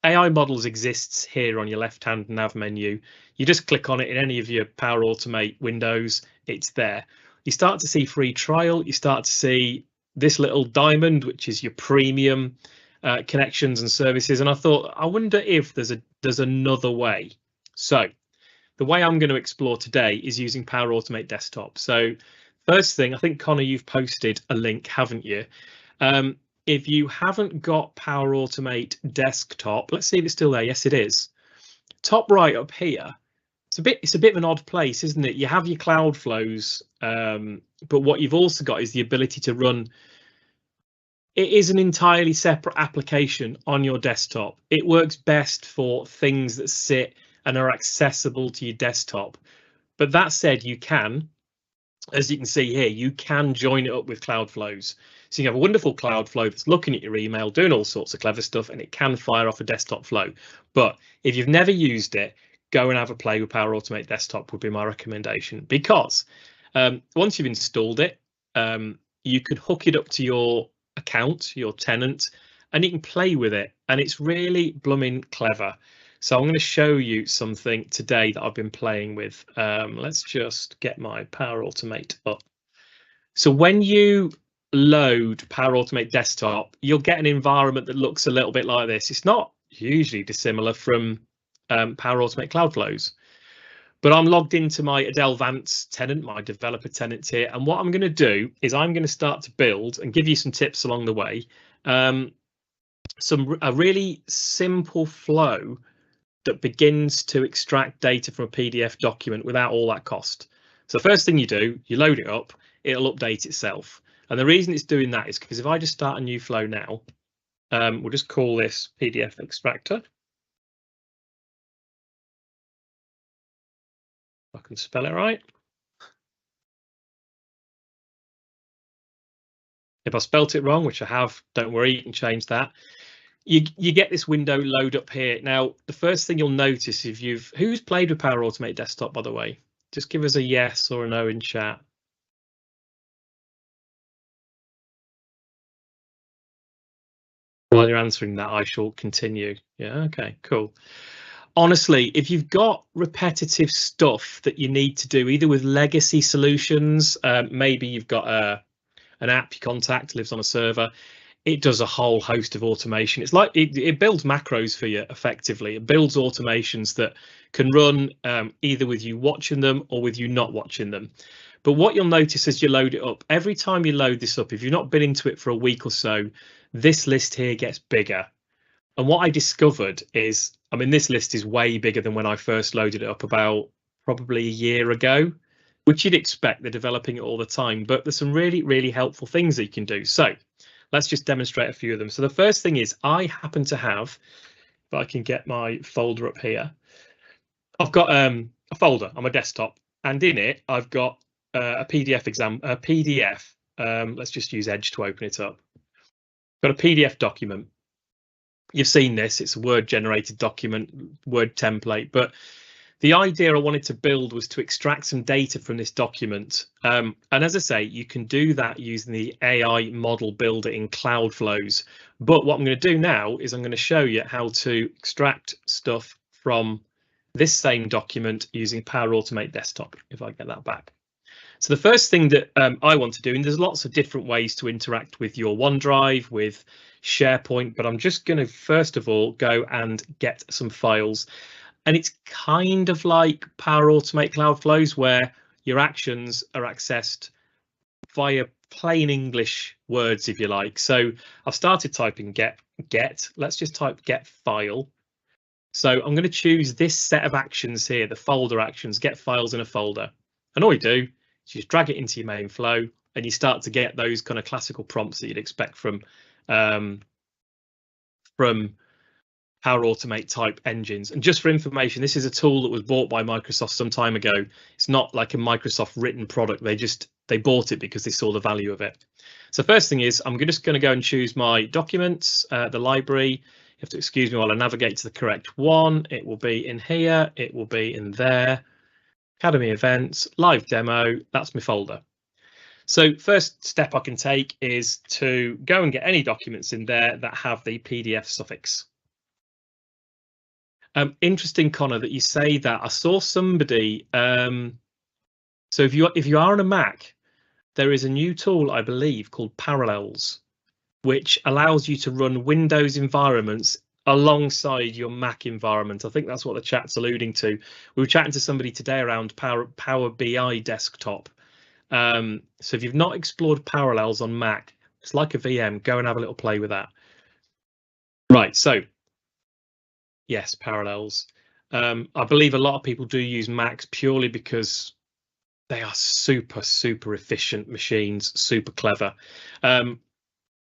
AI models exists here on your left-hand nav menu. You just click on it in any of your Power Automate windows, it's there. You start to see free trial. You start to see this little diamond, which is your premium connections and services. And I thought, I wonder if there's another way. So the way I'm going to explore today is using Power Automate Desktop. So first thing, I think, Connor, you've posted a link, haven't you? If you haven't got Power Automate Desktop, let's see if it's still there. Yes, it is. Top right up here. It's a bit of an odd place, isn't it? You have your cloud flows, but what you've also got is the ability to run. It is an entirely separate application on your desktop. It works best for things that sit and are accessible to your desktop. But that said, you can, as you can see here, you can join it up with cloud flows. So you have a wonderful cloud flow that's looking at your email, doing all sorts of clever stuff, and it can fire off a desktop flow. But if you've never used it, go and have a play with Power Automate Desktop would be my recommendation, because once you've installed it, you can hook it up to your account, your tenant, and you can play with it. And it's really blooming clever. So I'm going to show you something today that I've been playing with. Let's just get my Power Automate up. So when you load Power Automate Desktop, you'll get an environment that looks a little bit like this. It's not hugely dissimilar from Power Automate Cloud Flows, but I'm logged into my Adele Vance tenant, my developer tenant here. And what I'm going to do is I'm going to start to build and give you some tips along the way. A really simple flow that begins to extract data from a PDF document without all that cost. So the first thing you do, you load it up, it'll update itself. And the reason it's doing that is because if I just start a new flow now, we'll just call this PDF extractor. If I can spell it right. If I spelt it wrong, which I have, don't worry, you can change that. you get this window load up here. Now, the first thing you'll notice, who's played with Power Automate Desktop, by the way, just give us a yes or a no in chat. While you're answering that, I shall continue. Yeah, okay, cool. Honestly, if you've got repetitive stuff that you need to do, either with legacy solutions, maybe you've got an app you contact lives on a server, it does a whole host of automation. It's like it builds macros for you effectively. It builds automations that can run either with you watching them or with you not watching them. But what you'll notice as you load it up, every time you load this up, if you've not been into it for a week or so, this list here gets bigger. And what I discovered is, I mean, this list is way bigger than when I first loaded it up about probably a year ago, which you'd expect. They're developing it all the time, but there's some really, really helpful things that you can do. So let's just demonstrate a few of them. So the first thing is I happen to have, if I can get my folder up here, I've got a folder on my desktop, and in it I've got a PDF. Let's just use Edge to open it up. Got a PDF document. You've seen this, it's a Word generated document, Word template, but the idea I wanted to build was to extract some data from this document. And as I say, you can do that using the AI model builder in Cloudflows. But what I'm going to do now is I'm going to show you how to extract stuff from this same document using Power Automate Desktop, if I get that back. So the first thing that I want to do, and there's lots of different ways to interact with your OneDrive, with SharePoint, but I'm just going to first of all go and get some files. And it's kind of like Power Automate Cloudflows, where your actions are accessed via plain English words, if you like. So I've started typing get. Let's just type get file. So I'm going to choose this set of actions here, the folder actions, get files in a folder. And all you do is you just drag it into your main flow, and you start to get those kind of classical prompts that you'd expect from Power Automate type engines. And just for information, this is a tool that was bought by Microsoft some time ago. It's not like a Microsoft written product. They bought it because they saw the value of it. So first thing is I'm just going to go and choose my documents, the library. You have to excuse me while I navigate to the correct one. It will be in here. It will be in there. Academy events, live demo. That's my folder. So first step I can take is to go and get any documents in there that have the PDF suffix. Interesting, Connor, that you say that. I saw somebody. So if you are on a Mac, there is a new tool, I believe, called Parallels, which allows you to run Windows environments alongside your Mac environment. I think that's what the chat's alluding to. We were chatting to somebody today around Power BI desktop. So if you've not explored Parallels on Mac, it's like a VM. Go and have a little play with that. Right, so yes, Parallels. I believe a lot of people do use Macs purely because they are super, super efficient machines, super clever.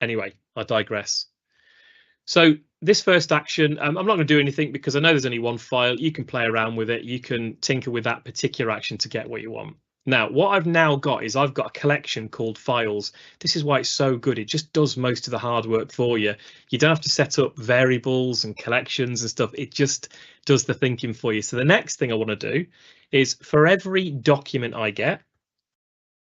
Anyway, I digress. So this first action, I'm not going to do anything because I know there's only one file. You can play around with it. You can tinker with that particular action to get what you want. Now, what I've now got is I've got a collection called files. This is why it's so good. It just does most of the hard work for you. You don't have to set up variables and collections and stuff. It just does the thinking for you. So the next thing I want to do is for every document I get,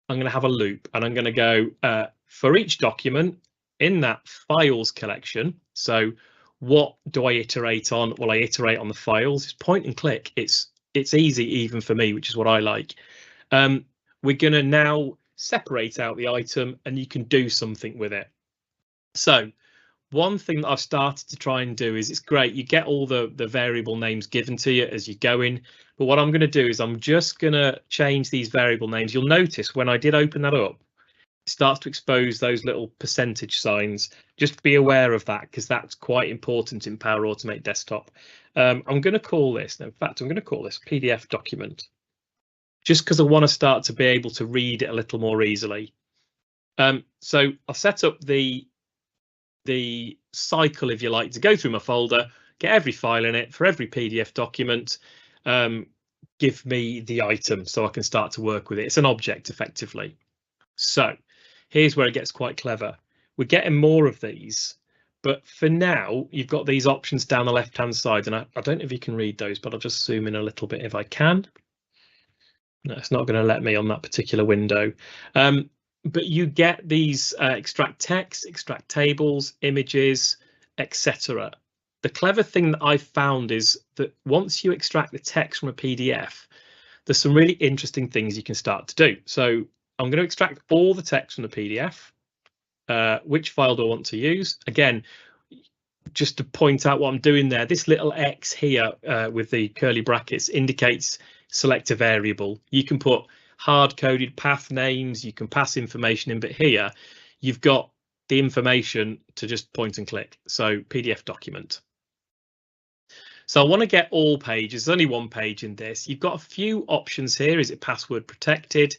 I'm going to have a loop, and I'm going to go for each document in that files collection. So what do I iterate on? Well, I iterate on the files. It's point and click. It's easy even for me, which is what I like. We're going to now separate out the item, and you can do something with it. So one thing that I've started to try and do is, it's great, you get all the variable names given to you as you go in, but what I'm going to do is I'm just going to change these variable names. You'll notice when I did open that up, it starts to expose those little percentage signs. Just be aware of that, because that's quite important in Power Automate Desktop. I'm going to call this, in fact, I'm going to call this PDF document, just because I want to start to be able to read it a little more easily. So I'll set up the cycle, if you like, to go through my folder, get every file in it for every PDF document, give me the item so I can start to work with it. It's an object effectively. So here's where it gets quite clever. We're getting more of these, But for now, you've got these options down the left-hand side, and I don't know if you can read those, but I'll just zoom in a little bit if I can. No, it's not going to let me on that particular window. But you get these extract text, extract tables, images, etc. The clever thing that I've found is that once you extract the text from a PDF, there's some really interesting things you can start to do. So I'm going to extract all the text from the PDF. Which file do I want to use? Again, just to point out what I'm doing there, this little X here with the curly brackets indicates select a variable. You can put hard-coded path names, you can pass information in, but here you've got the information to just point and click. So PDF document. So I want to get all pages. There's only one page in this. You've got a few options here. Is it password protected?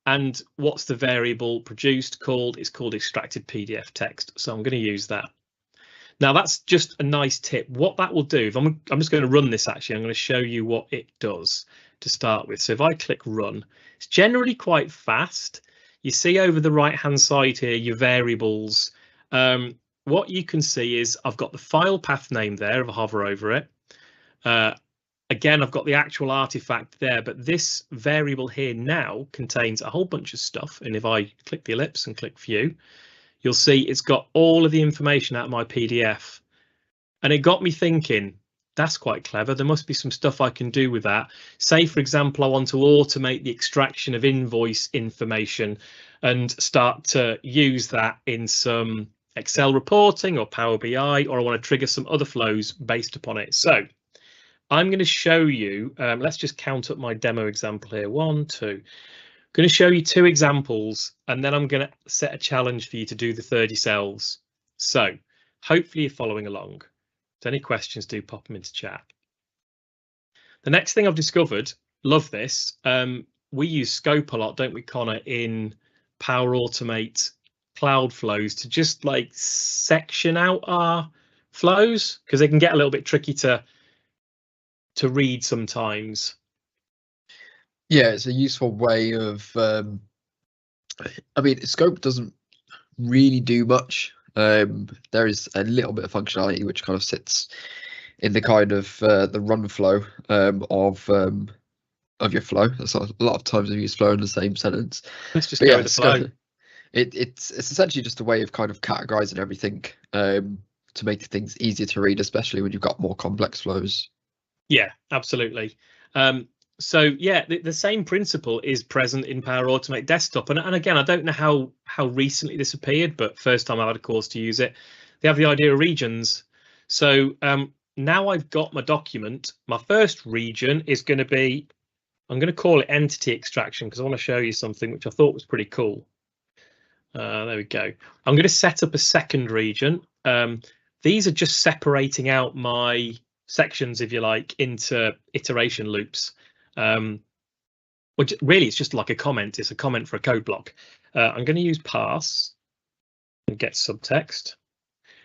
And what's the variable produced called? It's called extracted PDF text. So I'm going to use that. Now that's just a nice tip. What that will do, if I'm just going to run this actually, I'm going to show you what it does to start with. So if I click run, it's generally quite fast. You see over the right hand side here, your variables. What you can see is I've got the file path name there if I hover over it. Again, I've got the actual artifact there, but this variable here now contains a whole bunch of stuff. And if I click the ellipse and click view, you'll see it's got all of the information out of my PDF. And it got me thinking, that's quite clever. There must be some stuff I can do with that. Say, for example, I want to automate the extraction of invoice information and start to use that in some Excel reporting or Power BI, or I want to trigger some other flows based upon it. So I'm going to show you, let's just count up my demo example here. 1, 2. I'm going to show you 2 examples, and then I'm going to set a challenge for you to do the 30 cells. So hopefully you're following along. If there's any questions, do pop them into chat. The next thing I've discovered, love this, we use scope a lot, don't we, Connor, in Power Automate cloud flows to just like section out our flows, because they can get a little bit tricky to read sometimes. Yeah, it's a useful way of I mean, scope doesn't really do much. There is a little bit of functionality which kind of sits in the kind of the run flow of your flow. That's a lot of times we use flow in the same sentence. Let's just go with the flow. It's essentially just a way of kind of categorizing everything to make things easier to read, especially when you've got more complex flows. Yeah, absolutely. So yeah, the same principle is present in Power Automate Desktop. And again, I don't know how recently this appeared, but first time I've had a course to use it. They have the idea of regions. So now I've got my document. My first region is going to be, I'm going to call it entity extraction, because I want to show you something which I thought was pretty cool. There we go. I'm going to set up a second region. These are just separating out my sections, if you like, into iteration loops. Which really it's just like a comment. It's a comment for a code block. I'm going to use parse and get subtext.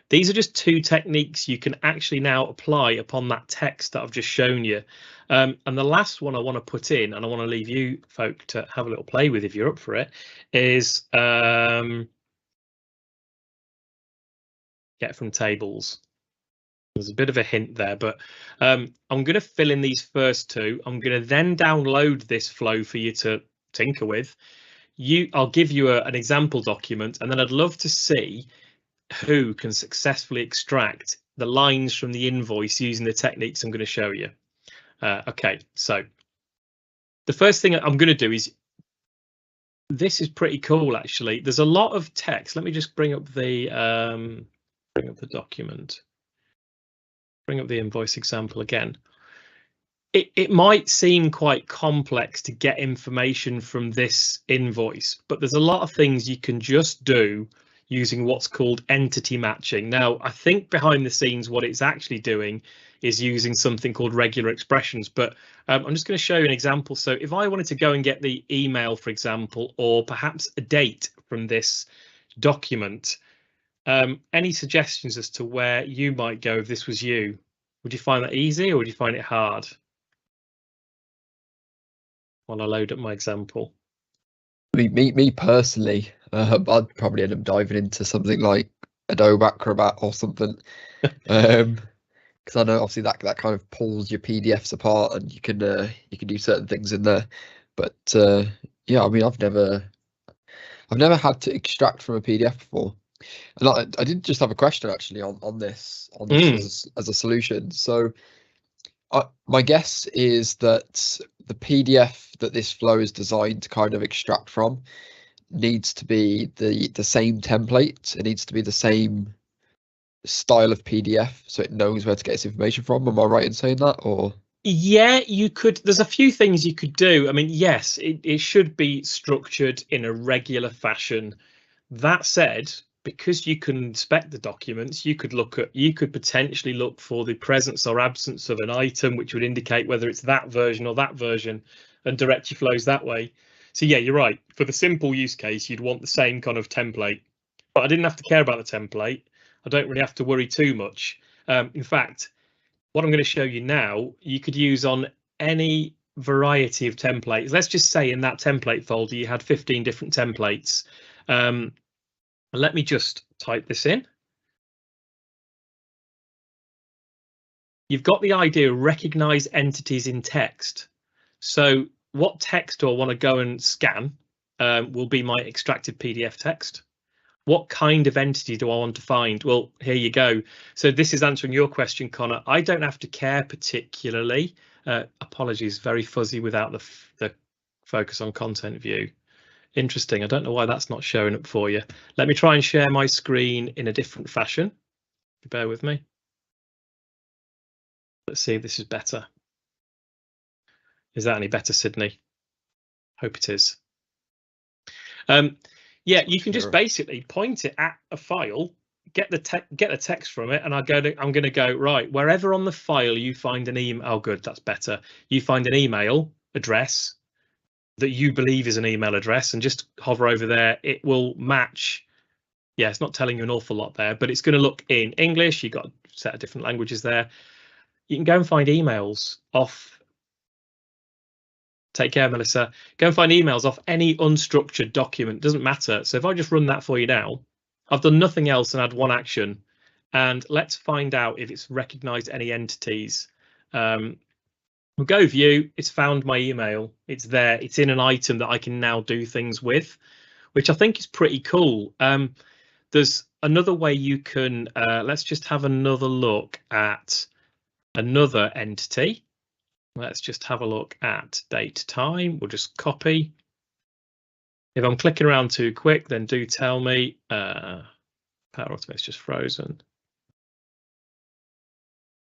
These are just 2 techniques you can actually now apply upon that text that I've just shown you. And the last one I want to put in, and I want to leave you folk to have a little play with if you're up for it, is get from tables. There's a bit of a hint there, but I'm going to fill in these first 2. I'm going to then download this flow for you to tinker with. I'll give you an example document, and then I'd love to see who can successfully extract the lines from the invoice using the techniques I'm going to show you. Okay, so the first thing I'm going to do is, this is pretty cool actually. There's a lot of text. Let me just bring up the document. Bring up the invoice example again. It might seem quite complex to get information from this invoice, but there's a lot of things you can just do using what's called entity matching. Now, I think behind the scenes, what it's actually doing is using something called regular expressions, but I'm just going to show you an example. So if I wanted to go and get the email, for example, or perhaps a date from this document, any suggestions as to where you might go if this was you? Would you find that easy, or would you find it hard? While I load up my example. Me personally, I'd probably end up diving into something like Adobe Acrobat or something. Because I know obviously that kind of pulls your PDFs apart, and you can do certain things in there. But yeah, I mean, I've never had to extract from a PDF before. And I did just have a question actually on this as a solution. So my guess is that the PDF that this flow is designed to kind of extract from needs to be the same template. It needs to be the same style of PDF, so it knows where to get its information from. Am I right in saying that? Or yeah, you could. There's a few things you could do. I mean, yes, it should be structured in a regular fashion. That said, because you can inspect the documents, you could potentially look for the presence or absence of an item, which would indicate whether it's that version or that version, and direct your flows that way. So yeah, you're right. For the simple use case, you'd want the same kind of template, but I didn't have to care about the template. I don't really have to worry too much. In fact, what I'm going to show you now, you could use on any variety of templates. Let's just say in that template folder, you had 15 different templates. Let me just type this in. You've got the idea of recognize entities in text. So what text do I want to go and scan will be my extracted PDF text. What kind of entity do I want to find? Well, here you go. So this is answering your question, Connor. I don't have to care particularly. Apologies, very fuzzy without the focus on content view. Interesting. I don't know why that's not showing up for you. Let me try and share my screen in a different fashion. Bear with me. Let's see if this is better. Is that any better, Sydney? Hope it is. Yeah, you can just basically point it at a file, get the text from it, and I'm going to go right wherever on the file you find an email. Oh, good, that's better. You find an email address that you believe is an email address, and just hover over there. It will match. Yeah, it's not telling you an awful lot there, but it's going to look in English. You've got a set of different languages there. You can go and find emails off. Take care, Melissa. Go and find emails off any unstructured document. Doesn't matter. So if I just run that for you now, I've done nothing else and had one action. And let's find out if it's recognized any entities. We'll go view. It's found my email. It's there. It's in an item that I can now do things with, which I think is pretty cool. There's another way you can. Let's just have another look at another entity. Let's just have a look at date time. We'll just copy. If I'm clicking around too quick, then do tell me. Power Automate's just frozen.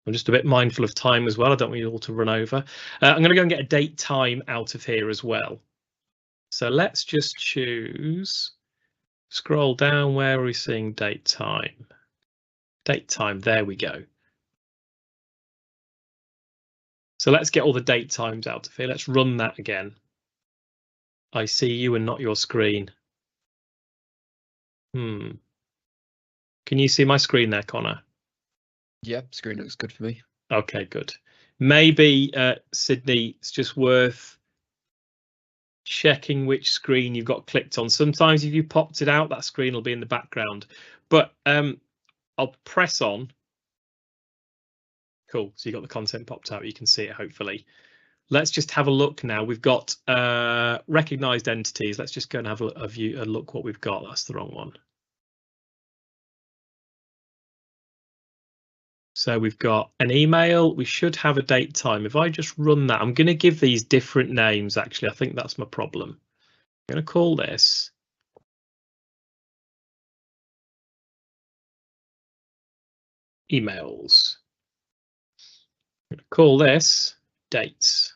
I'm just a bit mindful of time as well. I don't want you all to run over. I'm going to go and get a date time out of here as well. So let's just choose. Scroll down. Where are we seeing date time? Date time. There we go. So let's get all the date times out of here. Let's run that again. I see you and not your screen. Can you see my screen there, Connor? Yep, screen looks good for me. Okay, good. Maybe, Sydney, it's just worth checking which screen you've got clicked on. Sometimes if you popped it out, that screen will be in the background. But I'll press on. Cool. So you got the content popped out. You can see it, hopefully. Let's just have a look now. We've got recognized entities. Let's just go and have a look what we've got. That's the wrong one. So we've got an email. We should have a date time. If I just run that, I'm going to give these different names. Actually, I think that's my problem. I'm going to call this emails. I'm going to call this dates.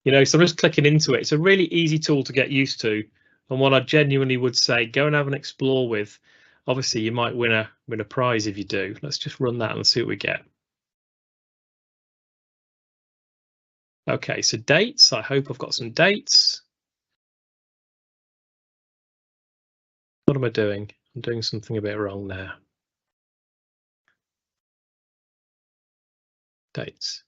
You know, so I'm just clicking into it. It's a really easy tool to get used to, and what I genuinely would say, go and have an explore with. Obviously, you might win a prize if you do. Let's just run that and see what we get. Okay, so dates. I hope I've got some dates. What am I doing? I'm doing something a bit wrong there. Dates.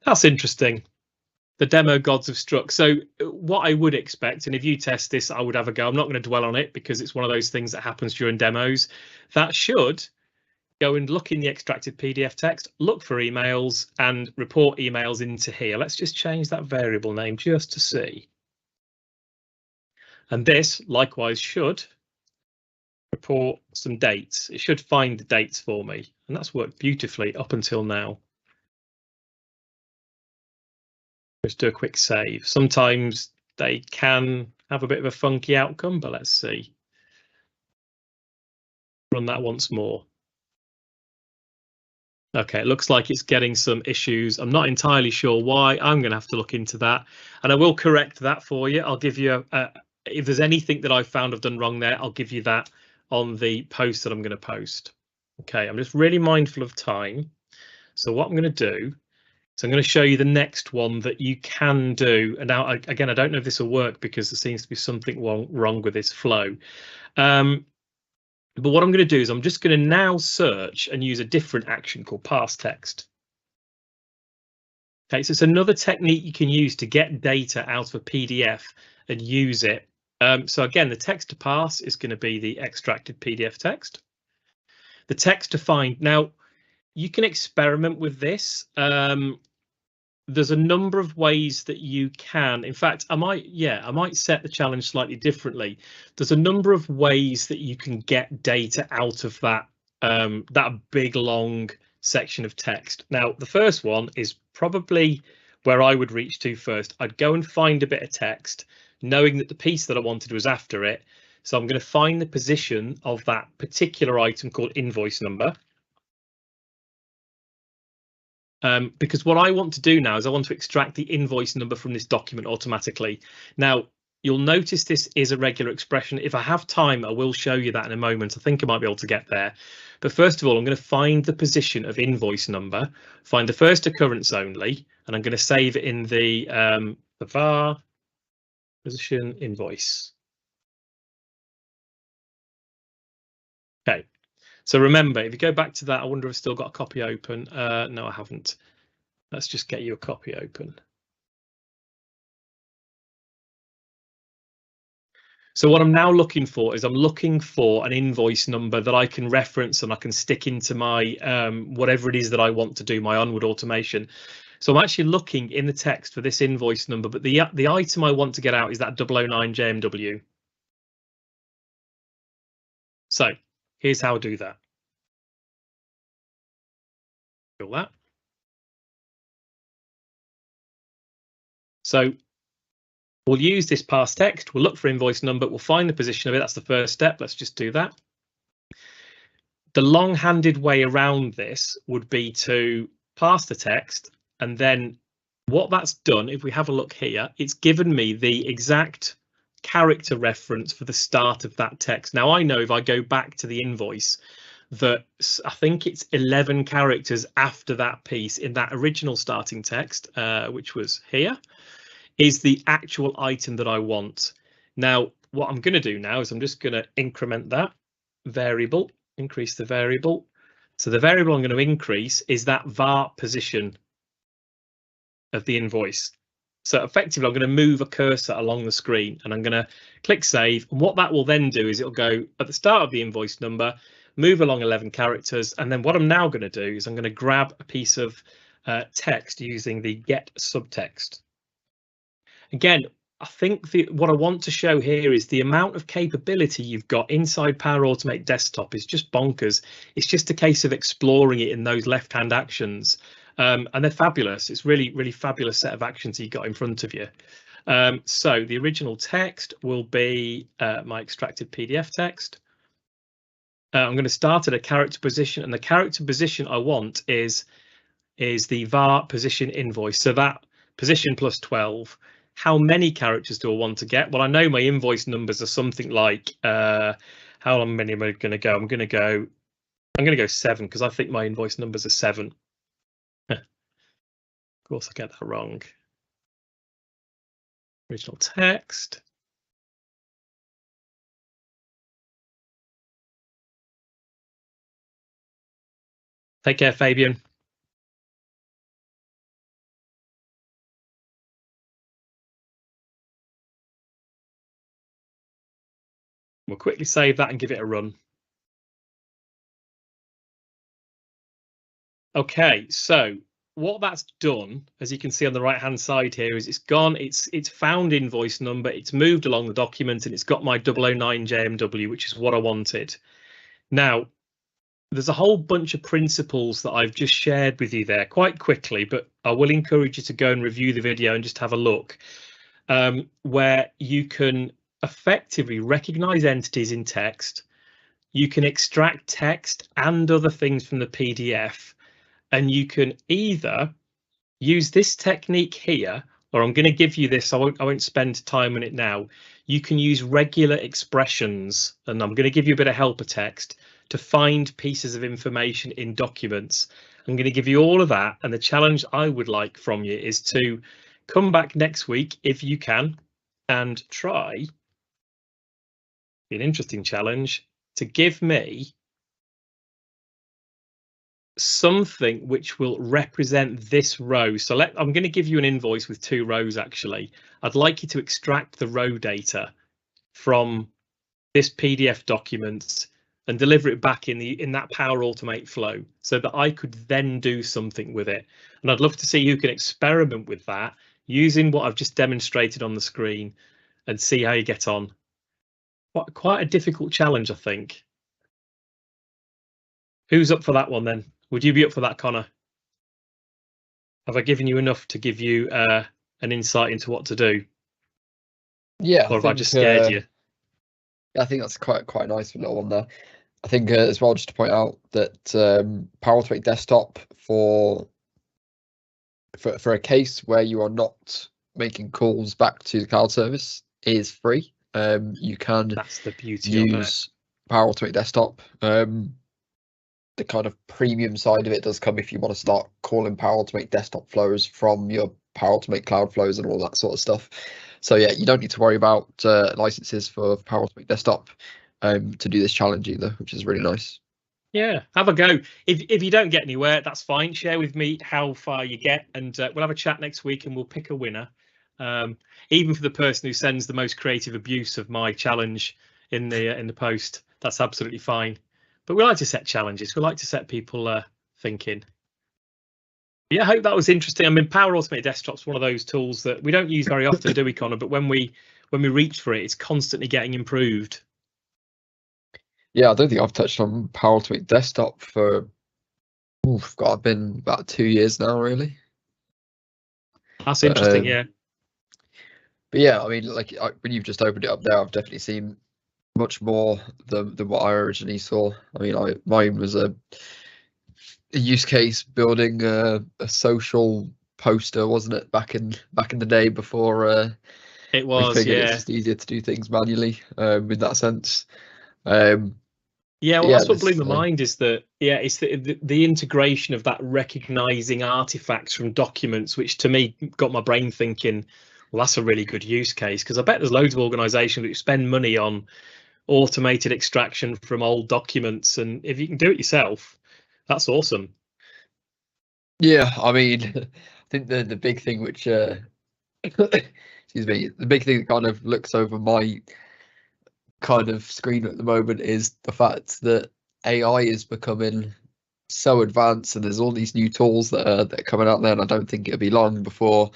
That's interesting. The demo gods have struck. So what I would expect, and if you test this, I would have a go. I'm not going to dwell on it because it's one of those things that happens during demos. That should go and look in the extracted PDF text, look for emails and report emails into here. Let's just change that variable name just to see. And this likewise should report some dates. It should find the dates for me. And that's worked beautifully up until now. Just do a quick save. Sometimes they can have a bit of a funky outcome, but let's see. Run that once more. Okay, it looks like it's getting some issues. I'm not entirely sure why. I'm going to have to look into that, and I will correct that for you. I'll give you if there's anything that I've found I've done wrong there, I'll give you that on the post that I'm going to post. Okay, I'm just really mindful of time. So what I'm going to do is I'm going to show you the next one that you can do. And now, again, I don't know if this will work because there seems to be something wrong with this flow. But what I'm going to do is I'm just going to now search and use a different action called parse text. Okay, so it's another technique you can use to get data out of a PDF and use it. So again, the text to parse is going to be the extracted PDF text. The text to find. Now, you can experiment with this. There's a number of ways that you can. In fact, I might set the challenge slightly differently. There's a number of ways that you can get data out of that that big long section of text. Now, the first one is probably where I would reach to first. I'd go and find a bit of text, knowing that the piece that I wanted was after it. So I'm going to find the position of that particular item called invoice number. Because what I want to do now is I want to extract the invoice number from this document automatically. Now, you'll notice this is a regular expression. If I have time, I will show you that in a moment. I think I might be able to get there. But first of all, I'm going to find the position of invoice number, find the first occurrence only, and I'm going to save it in the var position invoice. Okay. So remember, if you go back to that, I wonder if I've still got a copy open. No, I haven't. Let's just get you a copy open. So what I'm now looking for is I'm looking for an invoice number that I can reference and I can stick into my whatever it is that I want to do, my onward automation. So I'm actually looking in the text for this invoice number, but the item I want to get out is that 009 JMW. So here's how I do that. Feel that. So we'll use this parse text. We'll look for invoice number. We'll find the position of it. That's the first step. Let's just do that. The long-handed way around this would be to parse the text, and then what that's done, if we have a look here, it's given me the exact character reference for the start of that text. Now, I know if I go back to the invoice that I think it's 11 characters after that piece in that original starting text, which was here, is the actual item that I want. Now, what I'm going to do now is I'm just going to increment that variable, increase the variable. So the variable I'm going to increase is that var position of the invoice. So effectively, I'm going to move a cursor along the screen and I'm going to click save. And what that will then do is it'll go at the start of the invoice number, move along 11 characters. And then what I'm now going to do is I'm going to grab a piece of text using the get subtext. Again, I think what I want to show here is the amount of capability you've got inside Power Automate Desktop is just bonkers. It's just a case of exploring it in those left-hand actions. And they're fabulous. It's really fabulous set of actions you've got in front of you. So the original text will be my extracted PDF text. I'm going to start at a character position, and the character position I want is the var position invoice. So that position plus 12. How many characters do I want to get? Well, I know my invoice numbers are something like how many am I going to go? I'm going to go 7 because I think my invoice numbers are 7. Of course, I get that wrong. Original text. Take care, Fabian. We'll quickly save that and give it a run. Okay, so what that's done, as you can see on the right hand side here, is it's gone, it's found invoice number, it's moved along the document, and it's got my 009 JMW, which is what I wanted. Now, there's a whole bunch of principles that I've just shared with you there quite quickly, but I will encourage you to go and review the video and just have a look, where you can effectively recognize entities in text. You can extract text and other things from the PDF, and you can either use this technique here, or I'm going to give you this, I won't spend time on it now. You can use regular expressions, and I'm going to give you a bit of helper text to find pieces of information in documents. I'm going to give you all of that, and the challenge I would like from you is to come back next week if you can and try, be an interesting challenge, to give me something which will represent this row. So I'm going to give you an invoice with 2 rows actually. I'd like you to extract the row data from this PDF document and deliver it back in that Power Automate flow so that I could then do something with it. And I'd love to see who can experiment with that using what I've just demonstrated on the screen and see how you get on. Quite a difficult challenge, I think. Who's up for that one then? Would you be up for that, Connor? Have I given you enough to give you an insight into what to do? Yeah. Or have I just scared you? I think that's quite a nice little one there. I think as well, just to point out that Power Automate Desktop for a case where you are not making calls back to the cloud service is free. You can That's the beauty use Power Automate Desktop. The kind of premium side of it does come if you want to start calling Power Automate Desktop flows from your Power Automate Cloud flows and all that sort of stuff. So yeah, you don't need to worry about licenses for Power Automate Desktop to do this challenge either, which is really nice. Yeah, have a go. If you don't get anywhere, that's fine. Share with me how far you get, and we'll have a chat next week and we'll pick a winner. Even for the person who sends the most creative abuse of my challenge in the post, that's absolutely fine. But we like to set challenges. We like to set people thinking. Yeah, I hope that was interesting. I mean, Power Automate Desktop's one of those tools that we don't use very often, do we, Connor? But when we reach for it, it's constantly getting improved. Yeah, I don't think I've touched on Power Automate Desktop for I've been about 2 years now, really. That's interesting, yeah. But yeah, I mean, like when you've just opened it up there, I've definitely seen much more than what I originally saw. I mean, mine was a use case building a social poster, wasn't it? Back in the day before it was, we figured yeah. it's just easier to do things manually in that sense. Yeah, well, that's what blew my mind is that, yeah, it's the integration of that recognizing artifacts from documents, which to me got my brain thinking, well, that's a really good use case, because I bet there's loads of organizations that spend money on automated extraction from old documents, and if you can do it yourself, that's awesome. Yeah, I mean, I think the big thing which excuse me, the big thing that kind of looks over my kind of screen at the moment is the fact that AI is becoming so advanced, and there's all these new tools that are coming out there, and I don't think it'll be long before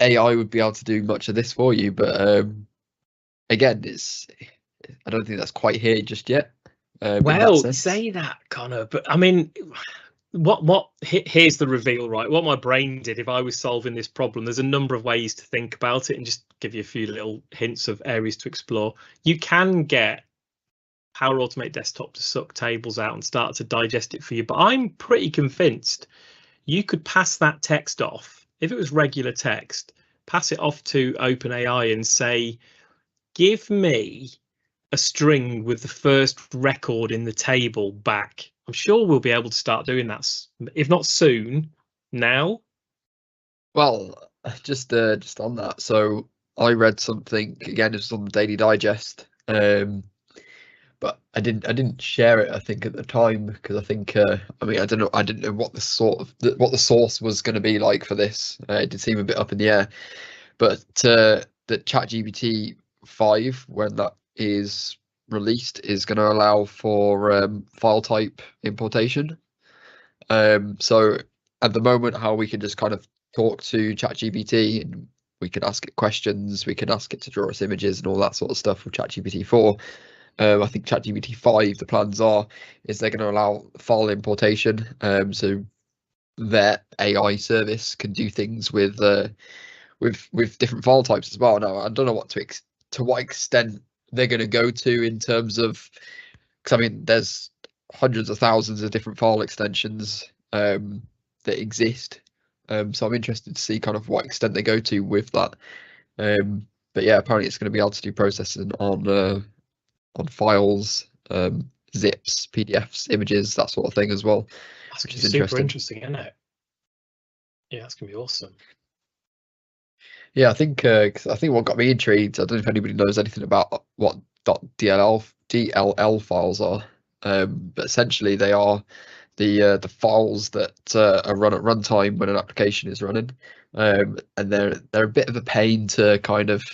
AI would be able to do much of this for you. But again, I don't think that's quite here just yet. Well, say that, Connor, but I mean, here's the reveal, right? What my brain did if I was solving this problem, there's a number of ways to think about it, and just give you a few little hints of areas to explore. You can get Power Automate Desktop to suck tables out and start to digest it for you, but I'm pretty convinced you could pass that text off. If it was regular text, pass it off to OpenAI and say, give me a string with the first record in the table back. I'm sure we'll be able to start doing that, if not soon, now. Well, just on that, so I read something again, it was on the Daily Digest, but I didn't share it, I think, at the time, because I think I mean, I didn't know what the source was going to be like for this. It did seem a bit up in the air, but that ChatGPT 5, when that is released is going to allow for file type importation. So at the moment, how we can just kind of talk to ChatGPT and we can ask it questions, we can ask it to draw us images and all that sort of stuff with ChatGPT 4. I think ChatGPT 5, the plans is they're going to allow file importation. So their AI service can do things with different file types as well. Now, I don't know to what extent they're going to go to in terms of, because I mean, there's hundreds of thousands of different file extensions that exist. So I'm interested to see kind of what extent they go to with that. But yeah, apparently it's going to be able to do processing on files, zips, PDFs, images, that sort of thing as well. That's which is super interesting, isn't it? Yeah, that's gonna be awesome. Yeah, I think what got me intrigued, I don't know if anybody knows anything about what DLL files are, but essentially they are the files that are run at runtime when an application is running, and they're a bit of a pain to kind of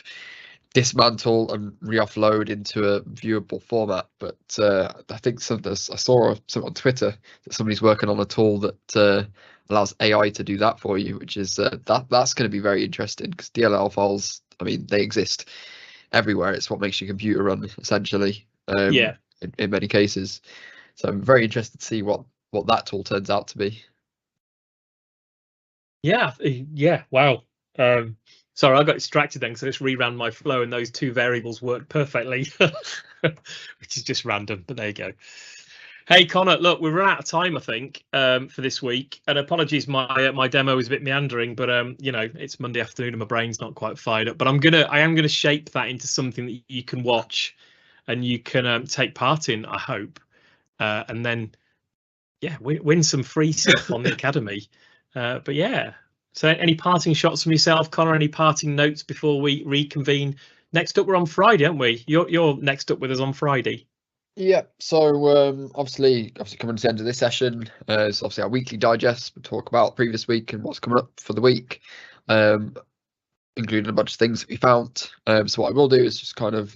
dismantle and re-offload into a viewable format. But I think I saw something on Twitter that somebody's working on a tool that allows AI to do that for you, which is that's going to be very interesting, because DLL files, I mean, they exist everywhere. It's what makes your computer run, essentially. Yeah. In many cases. So I'm very interested to see what that tool turns out to be. Yeah. Wow. Sorry, I got distracted then because I just reran my flow and those two variables worked perfectly, which is just random, but there you go. Hey, Connor, look, we've run out of time, I think, for this week. And apologies, my demo is a bit meandering, but you know, it's Monday afternoon and my brain's not quite fired up. But I am gonna shape that into something that you can watch and you can take part in, I hope. And then, yeah, win some free stuff on the Academy. But yeah. So any parting shots from yourself, Connor? Any parting notes before we reconvene? Next up, we're on Friday, aren't we? You're next up with us on Friday. Yeah. So obviously coming to the end of this session, it's obviously our weekly digest. We talk about previous week and what's coming up for the week, including a bunch of things that we found. So what I will do is just kind of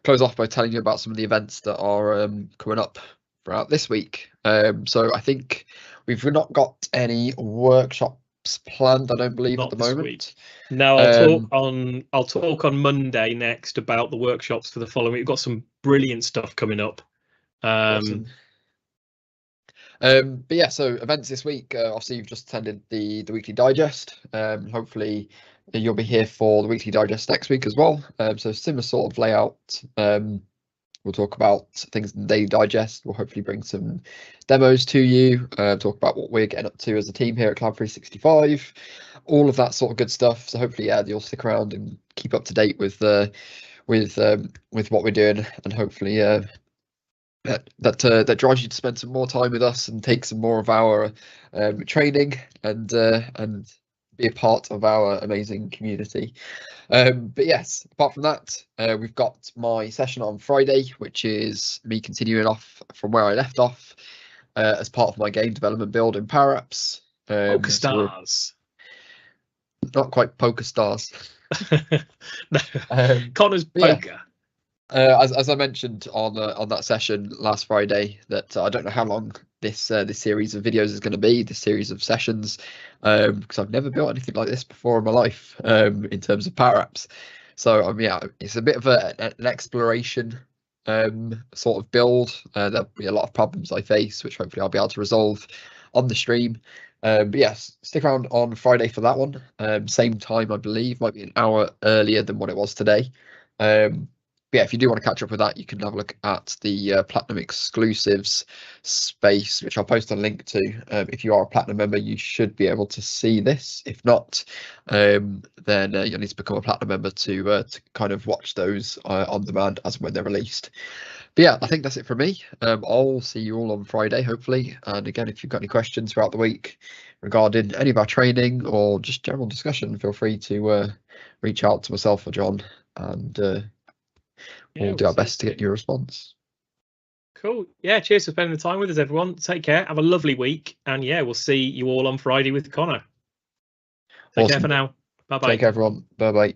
close off by telling you about some of the events that are coming up throughout this week. So I think we've not got any workshops planned, I don't believe, at the moment. Week. No, I'll talk on Monday next about the workshops for the following week. We've got some brilliant stuff coming up. Awesome. But yeah, so events this week, obviously you've just attended the weekly digest. Hopefully you'll be here for the weekly digest next week as well. So similar sort of layout. We'll talk about things in the daily digest. We'll hopefully bring some demos to you, talk about what we're getting up to as a team here at Collab365, all of that sort of good stuff. So hopefully, yeah, you'll stick around and keep up to date with what we're doing, and hopefully that drives you to spend some more time with us and take some more of our training and be a part of our amazing community. But yes, apart from that, we've got my session on Friday, which is me continuing off from where I left off as part of my game development build in Power Apps. Poker Stars. Not quite Poker Stars. No. Connor's Poker. Yeah. As I mentioned on that session last Friday, that I don't know how long this series of videos is going to be, this series of sessions, because I've never built anything like this before in my life, in terms of Power Apps. So yeah, it's a bit of an exploration sort of build. There'll be a lot of problems I face, which hopefully I'll be able to resolve on the stream. But yes, stick around on Friday for that one. Same time, I believe, might be an hour earlier than what it was today. But yeah, if you do want to catch up with that, you can have a look at the Platinum Exclusives space, which I'll post a link to. If you are a Platinum member, you should be able to see this. If not, then you'll need to become a Platinum member to kind of watch those on demand as when they're released. But yeah, I think that's it from me. I'll see you all on Friday, hopefully. And again, if you've got any questions throughout the week regarding any of our training or just general discussion, feel free to reach out to myself or John, and we'll do our best to get your response. Cool. Yeah, cheers for spending the time with us, everyone. Take care. Have a lovely week. And yeah, we'll see you all on Friday with Connor. Take care for now. Bye-bye. Take care, everyone. Bye-bye.